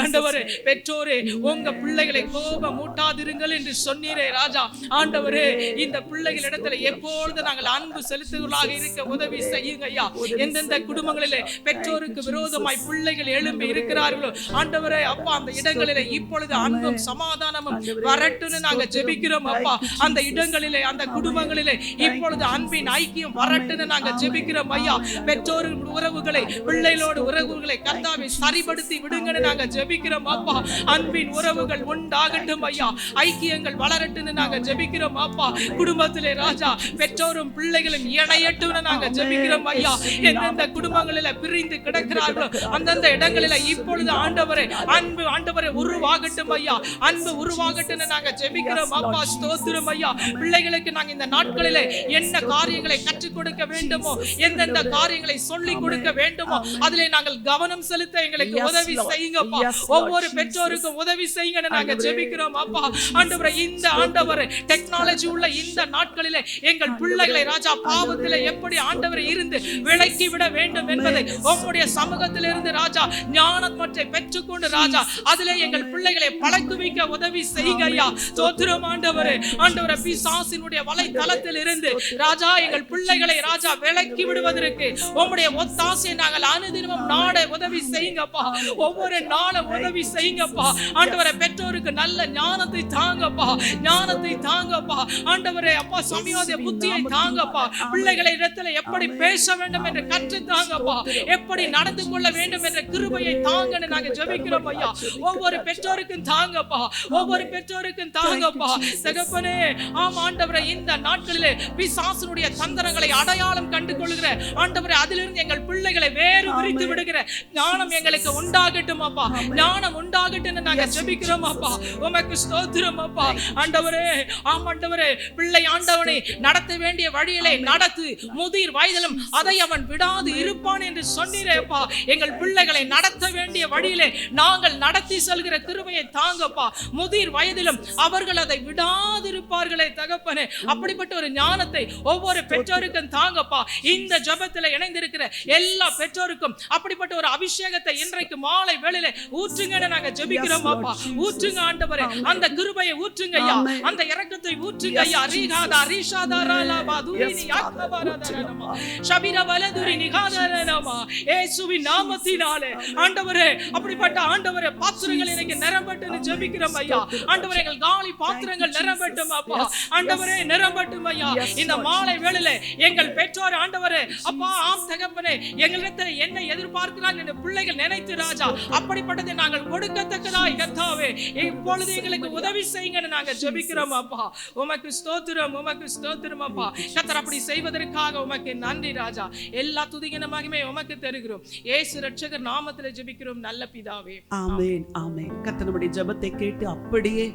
E: ஆண்டவரே பெற்றோரே உங்க பிள்ளைகளை கோபம் மூட்டாதிருங்கள் என்று சொன்னீரே ராஜா. ஆண்டவரே இந்த பிள்ளைகளிடத்தில் எப்பொழுது நாங்கள் அன்பு செலுத்துவதாக இருக்க உதவி செய்யுங்க ஐயா. எந்தெந்த குடும்பங்களிலே பெற்றோருக்கு விரோதமாய் பிள்ளைகள் எழும்பி இருக்கிறார்களோ ஆண்டவரே அப்பா அந்த இடங்களிலே இப்பொழுது அன்பும் சமாதானமும் வரட்டுன்னு நாங்க ஜெபிக்கிறோம் அப்பா. அந்த இடங்களிலே அந்த குடும்பங்களிலே இப்பொழுது அன்பின் ஐக்கியம் வரட்டுன்னு நாங்க ஜெபிக்கிறோம் ஐயா. பெற்றோர் உறவுகளை பிள்ளைகளோடு உறவுகளை கர்த்தாவே சரிபடுத்தி விடுங்கன்னு நாங்க ஜெபிக்கிறோம் அப்பா. அன்பின் உறவுகள் உண்டாகட்டும் ஐயா. ஐக்கியங்கள் வளரட்டுன்னு நாங்க ஜெபிக்கிறோம் அப்பா. குடும்பத்திலே ராஜா பெற்றோரும் பிள்ளைகளும் இணையட்டும்னு நாங்க ஜெபிக்கிறோம் ஐயா. எந்தெந்த குடும்பங்களில பிரிந்து கிடக்கிறார்களோ அந்தந்த இடங்களில இப்பொழுது ஆண்டவரே அன்பு ஆண்டவரே உருவாகட்டும் ஐயா. அன்பு உருவாகட்டும்னு நாங்க ஜெபிக்கிறோம் அப்பா. ஸ்தோத்திரம் ஐயா. பிள்ளைகளுக்கு நாங்க இந்த நாட்களிலே என்ன காரியங்களை கற்றுக் கொடுக்க வேண்டுமோ எந்தெந்த காரியங்களை சொல்லிக் கொடுக்க வேண்டுமோ அதிலே நாங்கள் கவனம் செலுத்த எங்களுக்கு உதவி செய்யுங்கப்பா. ஒவ்வொரு பெற்றோருக்கும் உதவி செய்யுங்கன்னு நாங்க ஜெபிக்கிறோம் அப்பா. ஆண்டவரே இந்த ஆண்டவரே டெக்னாலஜி உள்ள இந்த நாட்களிலே எங்கள் பிள்ளைகளை ராஜா பாவத்திலே எப்படி ஆண்டவரை இருந்து விலக்கி விட வேண்டும் என்பதை உம்முடைய சமூகத்திலிருந்து ராஜா ஞானத்தை பெற்றுக்கொண்டு ராஜா அதிலே எங்கள் பிள்ளைகளை பழக்குவிக்க உதவி செய்யுங்க ஐயா. ஸ்தோத்திரம் ஆண்டவரே. ஆண்டவரே பிசாசினுடைய வலைத்தளத்தில் இருந்து ராஜா எங்கள் பிள்ளைகளை ராஜா விலக்கி விடுவதற்கு உம்முடைய ஒத்தாசையை நாங்கள் அனுதினமும் நாட உதவி செய்யுங்கப்பா. ஒவ்வொரு நாளும் உதவி செய்யுங்கப்பா. ஆண்டவரே பெற்றோருக்கு நல்ல ஞானத்தை தாங்கப்பா. ஞானத்தை தாங்கப்பா. ஆண்டவரே அப்பா சமயோதய புத்தியை தாங்கப்பா. பிள்ளைகளை இடத்துல எப்படி பேச வேண்டும் என்று கற்று தாங்கப்பா. எப்படி நடந்து கொள்ள வேண்டும் என்ற கிருபையை தாங்கன்னு நாங்க ஜெபிக்கிறோம் ஐயா. ஒவ்வொரு பெற்றோருக்கும் தாங்கப்பா. ஒவ்வொரு பெற்றோருக்கும் தாங்கப்பா. தகப்பனே ஆம் ஆண்டவரே இந்த நாட்களிலே பிசாசுனுடைய தந்திரங்களை அடையாளம் கண்டு கொள்கிற ஆண்டவரே அதிலிருந்து எங்கள் பிள்ளைகளை வேறு விரித்து விடுகிற ஞானம் எங்களுக்கு உண்டாகட்டும் அப்பா. ஞானம் உண்டாகட்டும் நாங்க ஜெபிக்கிறோம் அப்பா. உமக்கு ஸ்தோத்திரம் அப்பா. ஆண்டவரே ஆம் ஆண்டவரே பிள்ளை ஆண்டவனை நடத்த வேண்டிய வழியிலே நடத்து. முதிர் வயதிலும் அதை அவன் விடாது இருப்பான் என்று சொன்னீரேப்பா. எங்கள் பிள்ளைகளை நடத்த வேண்டிய வழியிலே நாங்கள் நடத்தி செல்கிற கிருபையை தாங்கப்பா. முதிர் வயதிலும் அவர்கள் அதை விடாது இருப்பார்களே தகப்பனே. அப்படிப்பட்ட ஒரு ஞானத்தை ஒவ்வொரு பெற்றோருக்கும் தாங்கப்பா. இந்த ஜெபத்தில் இணைந்திருக்கிற எல்லா பெற்றோருக்கும் அப்படிப்பட்ட ஒரு அபிஷேகத்தை இன்றைக்கு மாலை வேளையிலே ஊற்றுங்கன்னு நாங்க ஜெபிக்கிறோம் அப்பா. ஊற்றுங்க ஆண்டவரே. அந்த கிருபையை ஊற்றுங்க ஐயா. அந்த இரக்கத்தை ஊற்றுங்க ஐயா. ரீகாதா ரீஷாதாராலா பாதுரினி யாக்கபாராதரனமா ஷபிர வலதுரினி காதரனமா இயேசுவின் நாமத்தினாலே ஆண்டவரே அப்படிப்பட்ட ஆண்டவரே பாத்திரங்கள் எனக்கு நிரம்பட்டுன்னு ஜெபிக்கிறோம் ஐயா. ஆண்டவரே எங்கள் காலி பாத்திரங்கள் நிரம்பட்டும் அப்பா. ஆண்டவரே நிரம்பட்டும் ஐயா. இந்த மாலை வேளையிலே எங்கள் பெற்றோர் ஆண்டவரே அப்பா ஆம் தகப்பனே எங்களிடத்தில் என்ன எதிர்பார்க்கிறார் என்று பிள்ளைகள் நினைத்து ராஜா அப்படிப்பட்டதை நாங்கள் கொடுக்கத்தக்கதாய் கர்த்தாவே இப்பொழுது எங்களுக்கு உதவி செய்யுங்கன்னு நாங்க ஜெபிக்கிறோம் அப்பா. உமக்கு ஸ்தோத்திரம். உமக்கு ஸ்தோத்திரம் அப்பா. கர்த்தர் அப்படி செய்வதற்காக உமக்கு நன்றி ராஜா. எல்லா துதிக்கின மகிமை உமக்கு தருகிறோம். இயேசு ரட்சகர் நாமத்திலே ஜெபிக்கிறோம் நல்ல பிதாவே.
A: ஆமென் ஆமென். கர்த்தர் நம்முடைய ஜெபத்தை கேட்டு அப்படியே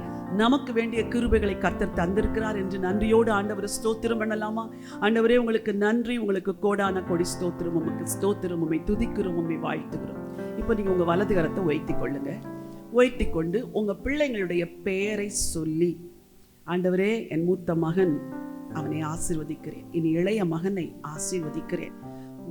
A: நமக்கு வேண்டிய கிருபைகளை கர்த்தர் தந்திருக்கிறார் என்று நன்றியோடு ஆண்டவரை ஸ்தோத்திரம் பண்ணலாமா? ஆண்டவரே உங்களுக்கு நன்றி. உங்களுக்கு கோடான கோடி ஸ்தோத்திரம். உமக்கு ஸ்தோத்திரம். உம்மை துதிக்கிறோம். உம்மை வாழ்த்துகிறோம். இப்போ நீங்க உங்க வலது கரத்தை உயர்த்தி கொள்ளுங்க. உயர்த்தி கொண்டு உங்க பிள்ளைங்களுடைய பெயரை சொல்லி ஆண்டவரே என் மூத்த மகன் அவனை ஆசீர்வதிக்கிறேன். இனி இளைய மகனை ஆசீர்வதிக்கிறேன்.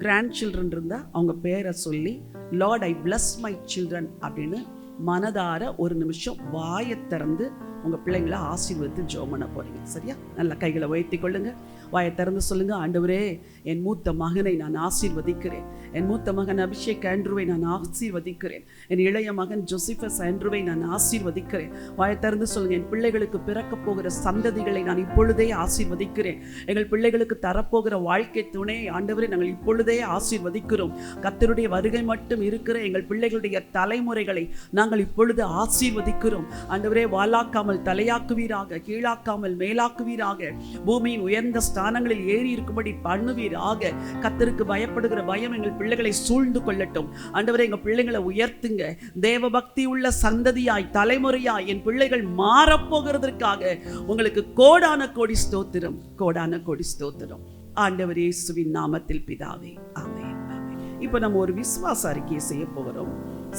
A: கிராண்ட் சில்ட்ரன் இருந்தால் அவங்க பேரை சொல்லி Lord I plus my children அப்படின்னு மனதார ஒரு நிமிஷம் வாயை திறந்து உங்கள் பிள்ளைங்களை ஆசீர்வதித்து ஜெபம் பண்ண போகிறீங்க. சரியா? நல்ல கைகளை உயர்த்தி கொள்ளுங்க. வாயை திறந்து சொல்லுங்க, ஆண்டவரே என் மூத்த மகனை நான் ஆசீர்வதிக்கிறேன், என் மூத்த மகன் அபிஷேக் ஆண்ட்ரூவை நான் ஆசீர்வதிக்கிறேன், என் இளைய மகன் ஜோசிஃபஸ் ஆண்ட்ரூவை நான் ஆசீர்வதிக்கிறேன். வாயை திறந்து சொல்லுங்க, என் பிள்ளைகளுக்கு பிறக்க போகிற சந்ததிகளை நான் இப்பொழுதே ஆசீர்வதிக்கிறேன். எங்கள் பிள்ளைகளுக்கு தரப்போகிற வாழ்க்கை துணையை ஆண்டவரை நாங்கள் இப்பொழுதே ஆசீர்வதிக்கிறோம். கர்த்தருடைய வருகை மட்டும் இருக்கிற எங்கள் பிள்ளைகளுடைய தலைமுறைகளை நாங்கள் இப்பொழுது ஆசீர்வதிக்கிறோம். ஆண்டவரே, வாலாக்காமல் தலையாக்குவீராக, கீழாக்காமல் மேலாக்குவீராக, பூமியின் உயர்ந்த ஸ்தானங்களில் ஏறி இருக்கும்படி பண்ணுவீராக. கர்த்தருக்கு பயப்படுகிற பயம் எங்கள் பிள்ளைகளை சூழ்ந்து கொள்ளட்டும். ஆண்டவரே, எங்கள் பிள்ளைகளை உயர்த்துங்க. தேவ பக்தி உள்ள சந்ததியாய், தலைமுறையாய் என் பிள்ளைகள் மாறப்போகிறதற்காக உங்களுக்கு கோடான கோடி ஸ்தோத்திரம், கோடான கோடி ஸ்தோத்திரம். ஆண்டவர் இயேசுவின் நாமத்தில் பிதாவே, ஆமென், ஆமென். இப்போ நம்ம ஒரு விசுவாச அறிக்கையை செய்ய போகிறோம்.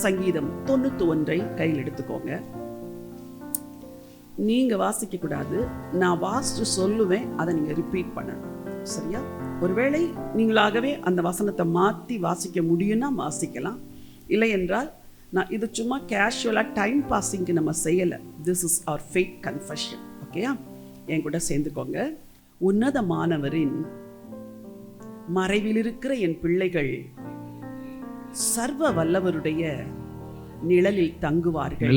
A: சங்கீதம் 91 கையில் எடுத்துக்கோங்க. நீங்க வாசிக்க கூடாது, நான் வாசிச்சு சொல்லுவேன், அதை நீங்க ரிப்பீட் பண்ணணும். சரியா? ஒருவேளை நீங்களாகவே அந்த வசனத்தை மாற்றி வாசிக்க முடியும்னா வாசிக்கலாம். இல்லை என்றால் நான் இது சும்மா கேஷுவலாக டைம் பாஸிங்க்கு நம்ம செய்யலை. This is our fake confession. ஓகேயா? என் கூட சேர்ந்துக்கோங்க. உன்னதமானவரின் மறைவில் இருக்கிற என் பிள்ளைகள் சர்வ வல்லவருடைய நிழலில் தங்குவார்கள்.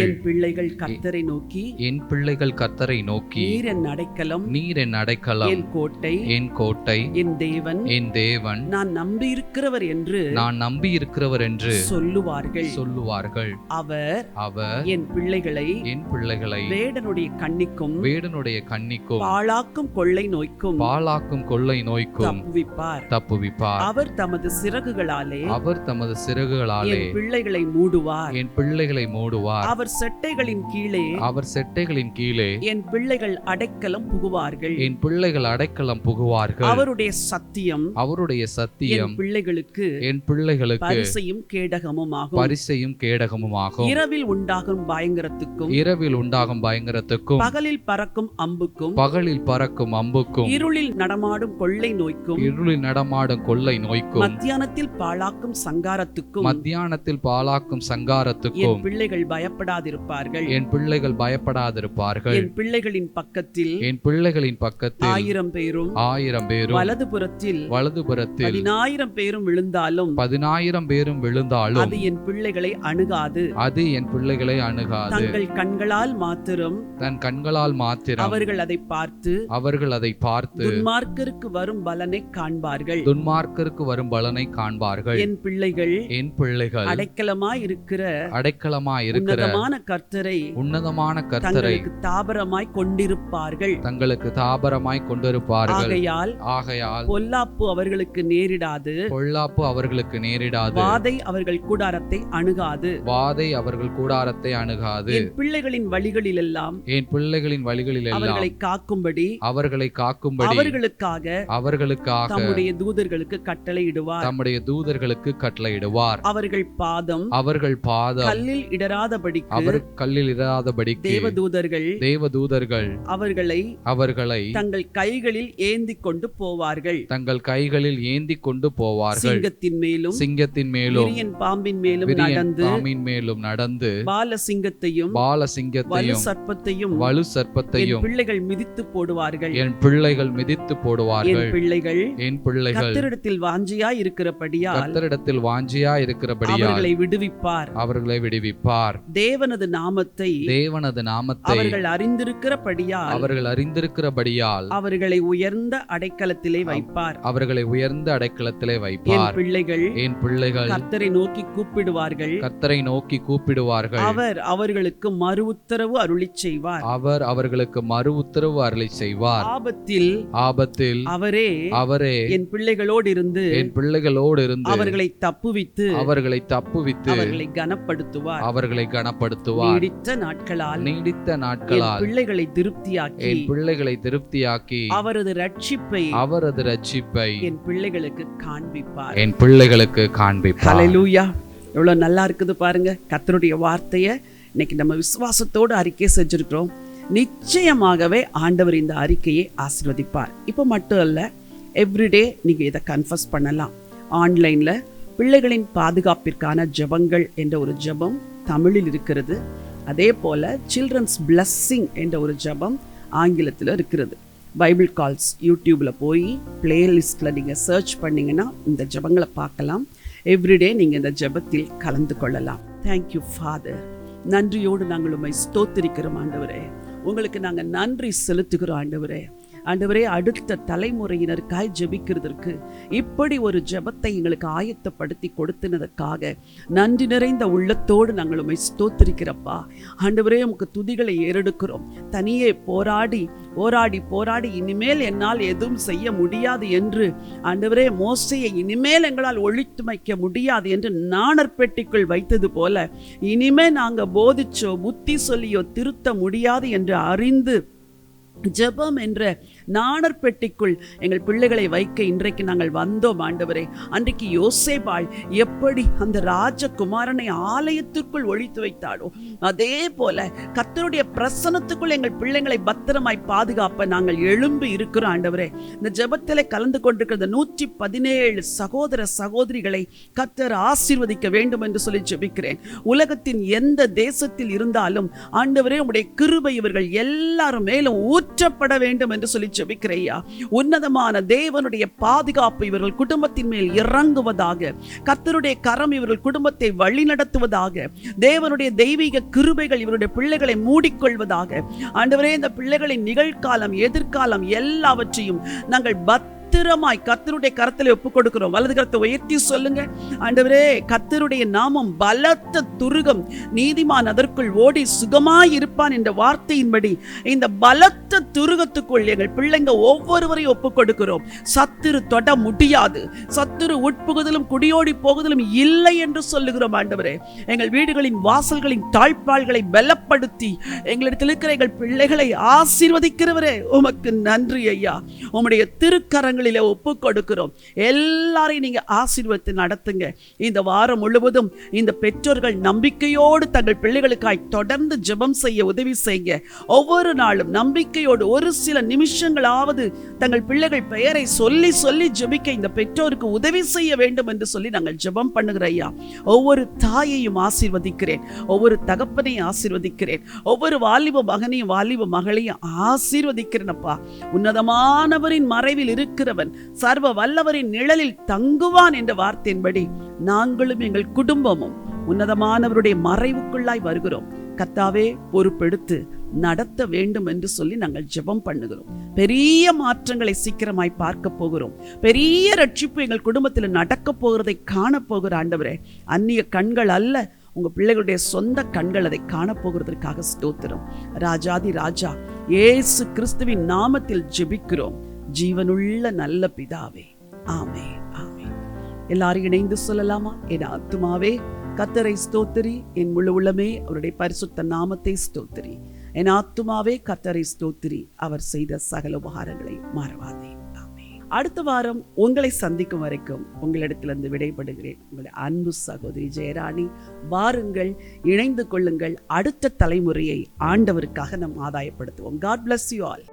A: என் பிள்ளைகள் கர்த்தரை நோக்கி,
C: என் பிள்ளைகள் கர்த்தரை நோக்கி,
A: நீர் என் அடைக்கலம்,
C: நீர் என் அடைக்கலம்,
A: என் கோட்டை,
C: என் கோட்டை,
A: என் தேவன்,
C: என் தேவன்,
A: நான் நம்பி இருக்கிறவர் என்று சொல்லுவார்கள். அவர் என் பிள்ளைகளை வேடனுடைய கண்ணிக்கும் பாழாக்கும் கொள்ளை நோய்க்கும் தப்புவிப்பார். அவர் தமது சிறகுகளாலே என் பிள்ளைகளை மூடுவார். அவர் செட்டைகளின் கீழே என் பிள்ளைகள் அடைக்கலம் புகுவார்கள். அவருடைய சத்தியம் என் பிள்ளைகளுக்கு பரிசையும் கேடகமுமாகும். இரவில் உண்டாகும் பயங்கரத்துக்கும் பகலில் பறக்கும் அம்புக்கும் இருளில் நடமாடும் கொள்ளை நோய்க்கும் மத்தியானத்தில் பாழாக்கும் சங்காரத்துக்கும் என் பிள்ளைகள் பயப்படாதிருப்பார்கள். என் பிள்ளைகளின் பக்கத்தில் 1000 பேரும் வலதுபுறத்தில் 10,000 பேரும் விழுந்தாலும் அது என் பிள்ளைகளை அணுகாது. தங்கள் கண்களால் மாத்திரம் அவர்கள் அதை பார்த்து துன்மார்க்கருக்கு வரும் பலனை காண்பார்கள். என் பிள்ளைகள் அடைக்கலமாய் இருக்கிற உன்னதமான கர்த்தரை தங்களுக்கு தாபரமாய் கொண்டிருப்பார்கள். ஆகையால் பொல்லாப்பு அவர்களுக்கு நேரிடாது. வாதை அவர்கள் கூடாரத்தை அணுகாது. என் பிள்ளைகளின் வழிகளிலெல்லாம் அவர்களை காக்கும்படி அவர்களுக்காக தம்முடைய தூதர்களுக்கு கட்டளையிடுவார். அவர்கள் பாதம் கல்லில் இடராதபடிக்கு தேவதூதர்கள் அவர்களை தங்கள் கைகளில் ஏந்தி கொண்டு போவார்கள். சிங்கத்தின் மேலும் விரியன் பாம்பின் மேலும் நடந்து பால சிங்கத்தையும் வலு சர்ப்பத்தையும் பிள்ளைகள் மிதித்து போடுவார்கள். என் பிள்ளைகள் கர்த்தரிடத்தில் வாஞ்சியாய் இருக்கிறபடியால் அவர்களை விடுவிப்பார். தேவனது நாமத்தை அவர்கள் அறிந்திருக்கிறபடியால் அவர்களை உயர்ந்த அடைக்கலத்திலே வைப்பார். என் பிள்ளைகள் கர்த்தரை நோக்கி கூப்பிடுவார்கள். அவர் அவர்களுக்கு மறு உத்தரவு அருளிச் செய்வார். ஆபத்தில் அவரே என் பிள்ளைகளோடு இருந்து அவர்களை தப்புவித்து அவர்களை கனப்படுத்துவார். நீடித்த நாட்களால் பிள்ளைகளை திருப்தியாக்கி அவரது ரட்சிப்பை என் பிள்ளைகளுக்கு காண்பிப்பார். ஹல்லேலூயா! எவ்வளவு நல்லா இருக்குது பாருங்க. கர்த்தருடைய வார்த்தையை இன்னைக்கு நம்ம விசுவாசத்தோடு அறிக்கை செஞ்சிருக்கிறோம். நிச்சயமாகவே ஆண்டவர் இந்த அறிக்கையை ஆசீர்வதிப்பார். இப்போ மட்டும் அல்ல, எவ்ரிடே நீங்க இதை கன்ஃபஸ் பண்ணலாம். ஆன்லைன்ல பிள்ளைகளின் பாதுகாப்பிற்கான ஜெபங்கள் என்ற ஒரு ஜெபம் தமிழில் இருக்கிறது. அதே போல சில்ட்ரன்ஸ் பிளஸ்ஸிங் என்ற ஒரு ஜெபம் ஆங்கிலத்தில் இருக்கிறது. பைபிள் கால்ஸ் யூடியூப்பில் போய் பிளேலிஸ்ட்டில் நீங்கள் சர்ச் பண்ணிங்கன்னா இந்த ஜெபங்களை பார்க்கலாம். எவ்ரிடே நீங்கள் இந்த ஜெபத்தில் கலந்து கொள்ளலாம். Thank you father. நன்றியோடு நாங்கள் உம்மை ஸ்தோத்திரிக்கிறோம் ஆண்டவரே. உங்களுக்கு நாங்கள் நன்றி செலுத்துகிறோம் ஆண்டவரே. ஆண்டவரே, அடுத்த தலைமுறையினருக்காய் ஜெபிக்கிறதற்கு இப்படி ஒரு ஜெபத்தை எங்களுக்கு ஆயத்தப்படுத்தி கொடுத்தினதற்காக நன்றி நிறைந்த உள்ளத்தோடு நாங்கள் உம்மை ஸ்தோத்திரிக்கிறப்பா. ஆண்டவரே, உமக்கு துதிகளை ஏறெடுக்கிறோம். தனியே போராடி போராடி போராடி இனிமேல் என்னால் எதுவும் செய்ய முடியாது என்று ஆண்டவரே மோசேயை இனிமேல் எங்களால் ஒழித்து வைக்க முடியாது என்று நாணற்பெட்டிக்குள் வைத்தது போல இனிமேல் நாங்கள் போதிச்சோ புத்தி சொல்லியோ திருத்த முடியாது என்று அறிந்து ஜெபம் என்ற நாணற்பெட்டிக்குள் எங்கள் பிள்ளைகளை வைக்க இன்றைக்கு நாங்கள் வந்தோம் ஆண்டவரே. அன்றைக்கு யோசேபாள் எப்படி அந்த ராஜகுமாரனை ஆலயத்திற்குள் ஒழித்து வைத்தாளோ அதே போல கர்த்தருடைய பிரசன்னத்துக்குள் எங்கள் பிள்ளைகளை பத்திரமாய் பாதுகாப்ப நாங்கள் எழும்பி இருக்கிறோம் ஆண்டவரே. இந்த ஜெபத்திலே கலந்து கொண்டிருக்கிற 117 சகோதர சகோதரிகளை கர்த்தர் ஆசீர்வதிக்க வேண்டும் என்று சொல்லி ஜெபிக்கிறேன். உலகத்தின் எந்த தேசத்தில் இருந்தாலும் ஆண்டவரே உம்முடைய கிருபை இவர்கள் எல்லாரும் மேலும் ஊற்றப்பட வேண்டும் என்று சொல்லி ஜெபிக்கிறையா. உன்னதமான தேவனுடைய பாதுகாப்பு இவர்கள் குடும்பத்தின் மேல் இறங்குவதாக. கர்த்தருடைய கரம் இவர்கள் குடும்பத்தை வழி நடத்துவதாக. தேவனுடைய தெய்வீக கிருபைகள் இவருடைய பிள்ளைகளை மூடிக்கொள்வதாக. ஆண்டவரே, இந்த பிள்ளைகளின் நிகழ்காலம் எதிர்காலம் எல்லாவற்றையும் நாங்கள் பத்திரமாய் கர்த்தருடைய கரத்தில் ஒப்புக் கொடுக்கிறோம். வலது கரத்தை உயர்த்தி சொல்லுங்க. ஆண்டவரே, கர்த்தருடைய நாமம் பலத்த துருகம், நீதிமான் அதற்குள் ஓடி சுகமாய் இருப்பான் என்ற வார்த்தையின்படி இந்த பலத்த துருகத்துக்குள் எங்கள் பிள்ளைங்க ஒவ்வொருவரையும் ஒப்புக் கொடுக்கிறோம். சத்துரு தொட முடியாது. சத்துரு உட்புகுதலும் குடியோடி போகுதலும் இல்லை என்று சொல்லுகிறோம் ஆண்டவரே. எங்கள் வீடுகளின் வாசல்களின் தாழ்பாள்களை பலப்படுத்தி எங்களிடத்தில் இருக்கிற எங்கள் பிள்ளைகளை ஆசீர்வதிக்கிறவரே உமக்கு நன்றி ஐயா. உம்முடைய திருக்கரங்களிலே ஒப்புக் கொடுக்கிறோம். எல்லாரையும் நீங்க ஆசீர்வதித்து நடத்துங்க. இந்த வாரம் முழுவதும் இந்த பெற்றோர்கள் நம்பிக்கையோடு தங்கள் பிள்ளைகளுக்காய் தொடர்ந்து ஜெபம் செய்ய உதவி செய்யுங்க. ஒவ்வொரு நாளும் நம்பிக்கையோடு ஒரு சில நிமிஷங்களாவது தங்கள் பிள்ளைகள் பெயரை சொல்லி சொல்லி ஜெபிக்க இந்த பெற்றோருக்கு உதவி செய்ய வேண்டும் என்று சொல்லி நாங்கள் ஜெபம் பண்ணுகிற ஐயா. ஒவ்வொரு தாயையும் ஆசீர்வதிக்கிறேன். ஒவ்வொரு தகப்பனையும் ஆசீர்வதிக்கிறேன். ஒவ்வொரு வாலிப மகனையும் வாலிப மகளையும் ஆசீர்வதிக்கிறேன் அப்பா. உன்னதமானவரின் மறைவில் இருக்கிறவன் சர்வ வல்லவரின் நிழலில் தங்குவான் என்ற வார்த்தையின்படி நாங்களும் எங்கள் குடும்பமும் உன்னதமானவருடைய மறைவுக்குள்ளாய் வருகிறோம். கர்த்தாவே, பொறுப்பெடுத்து நடத்த வேண்டும் என்று சொல்லி நாங்கள் ஜெபம் பண்ணுகிறோம். பெரிய மாற்றங்களை சீக்கிரமாய் பார்க்க போகிறோம். பெரிய ரட்சிப்பு எங்கள் குடும்பத்தில் நடக்க போகிறதை காணப்போகிற ஆண்டவரே, அந்நிய கண்கள் அல்ல, உங்க பிள்ளைகளுடைய சொந்த கண்கள் அதை காணப்போகிறதற்காக ஸ்தோத்திரம். ராஜாதி ராஜா இயேசு கிறிஸ்துவின் நாமத்தில் ஜெபிக்கிறோம் ஜீவனுள்ள நல்ல பிதாவே, ஆமென், ஆமென். எல்லாரும் இணைந்து சொல்லலாமா? என் ஆத்துமாவே கர்த்தரை ஸ்தோத்திரி, என் முழு உள்ளமே அவருடைய பரிசுத்த நாமத்தை ஸ்தோத்திரி. என் ஆத்துமாவே கர்த்தரை ஸ்தோத்திரி, அவர் செய்த சகல உபகாரங்களை மறவாதே. ஆமென். அடுத்த வாரம் உங்களை சந்திக்கும் வரைக்கும் உங்களிடத்திலிருந்து விடைபடுகிறேன். உங்களுடைய அன்பு சகோதரி ஜெயராணி. வாருங்கள், இணைந்து கொள்ளுங்கள். அடுத்த தலைமுறையை ஆண்டவருக்காக நாம் ஆதாயப்படுத்துவோம். God bless you all.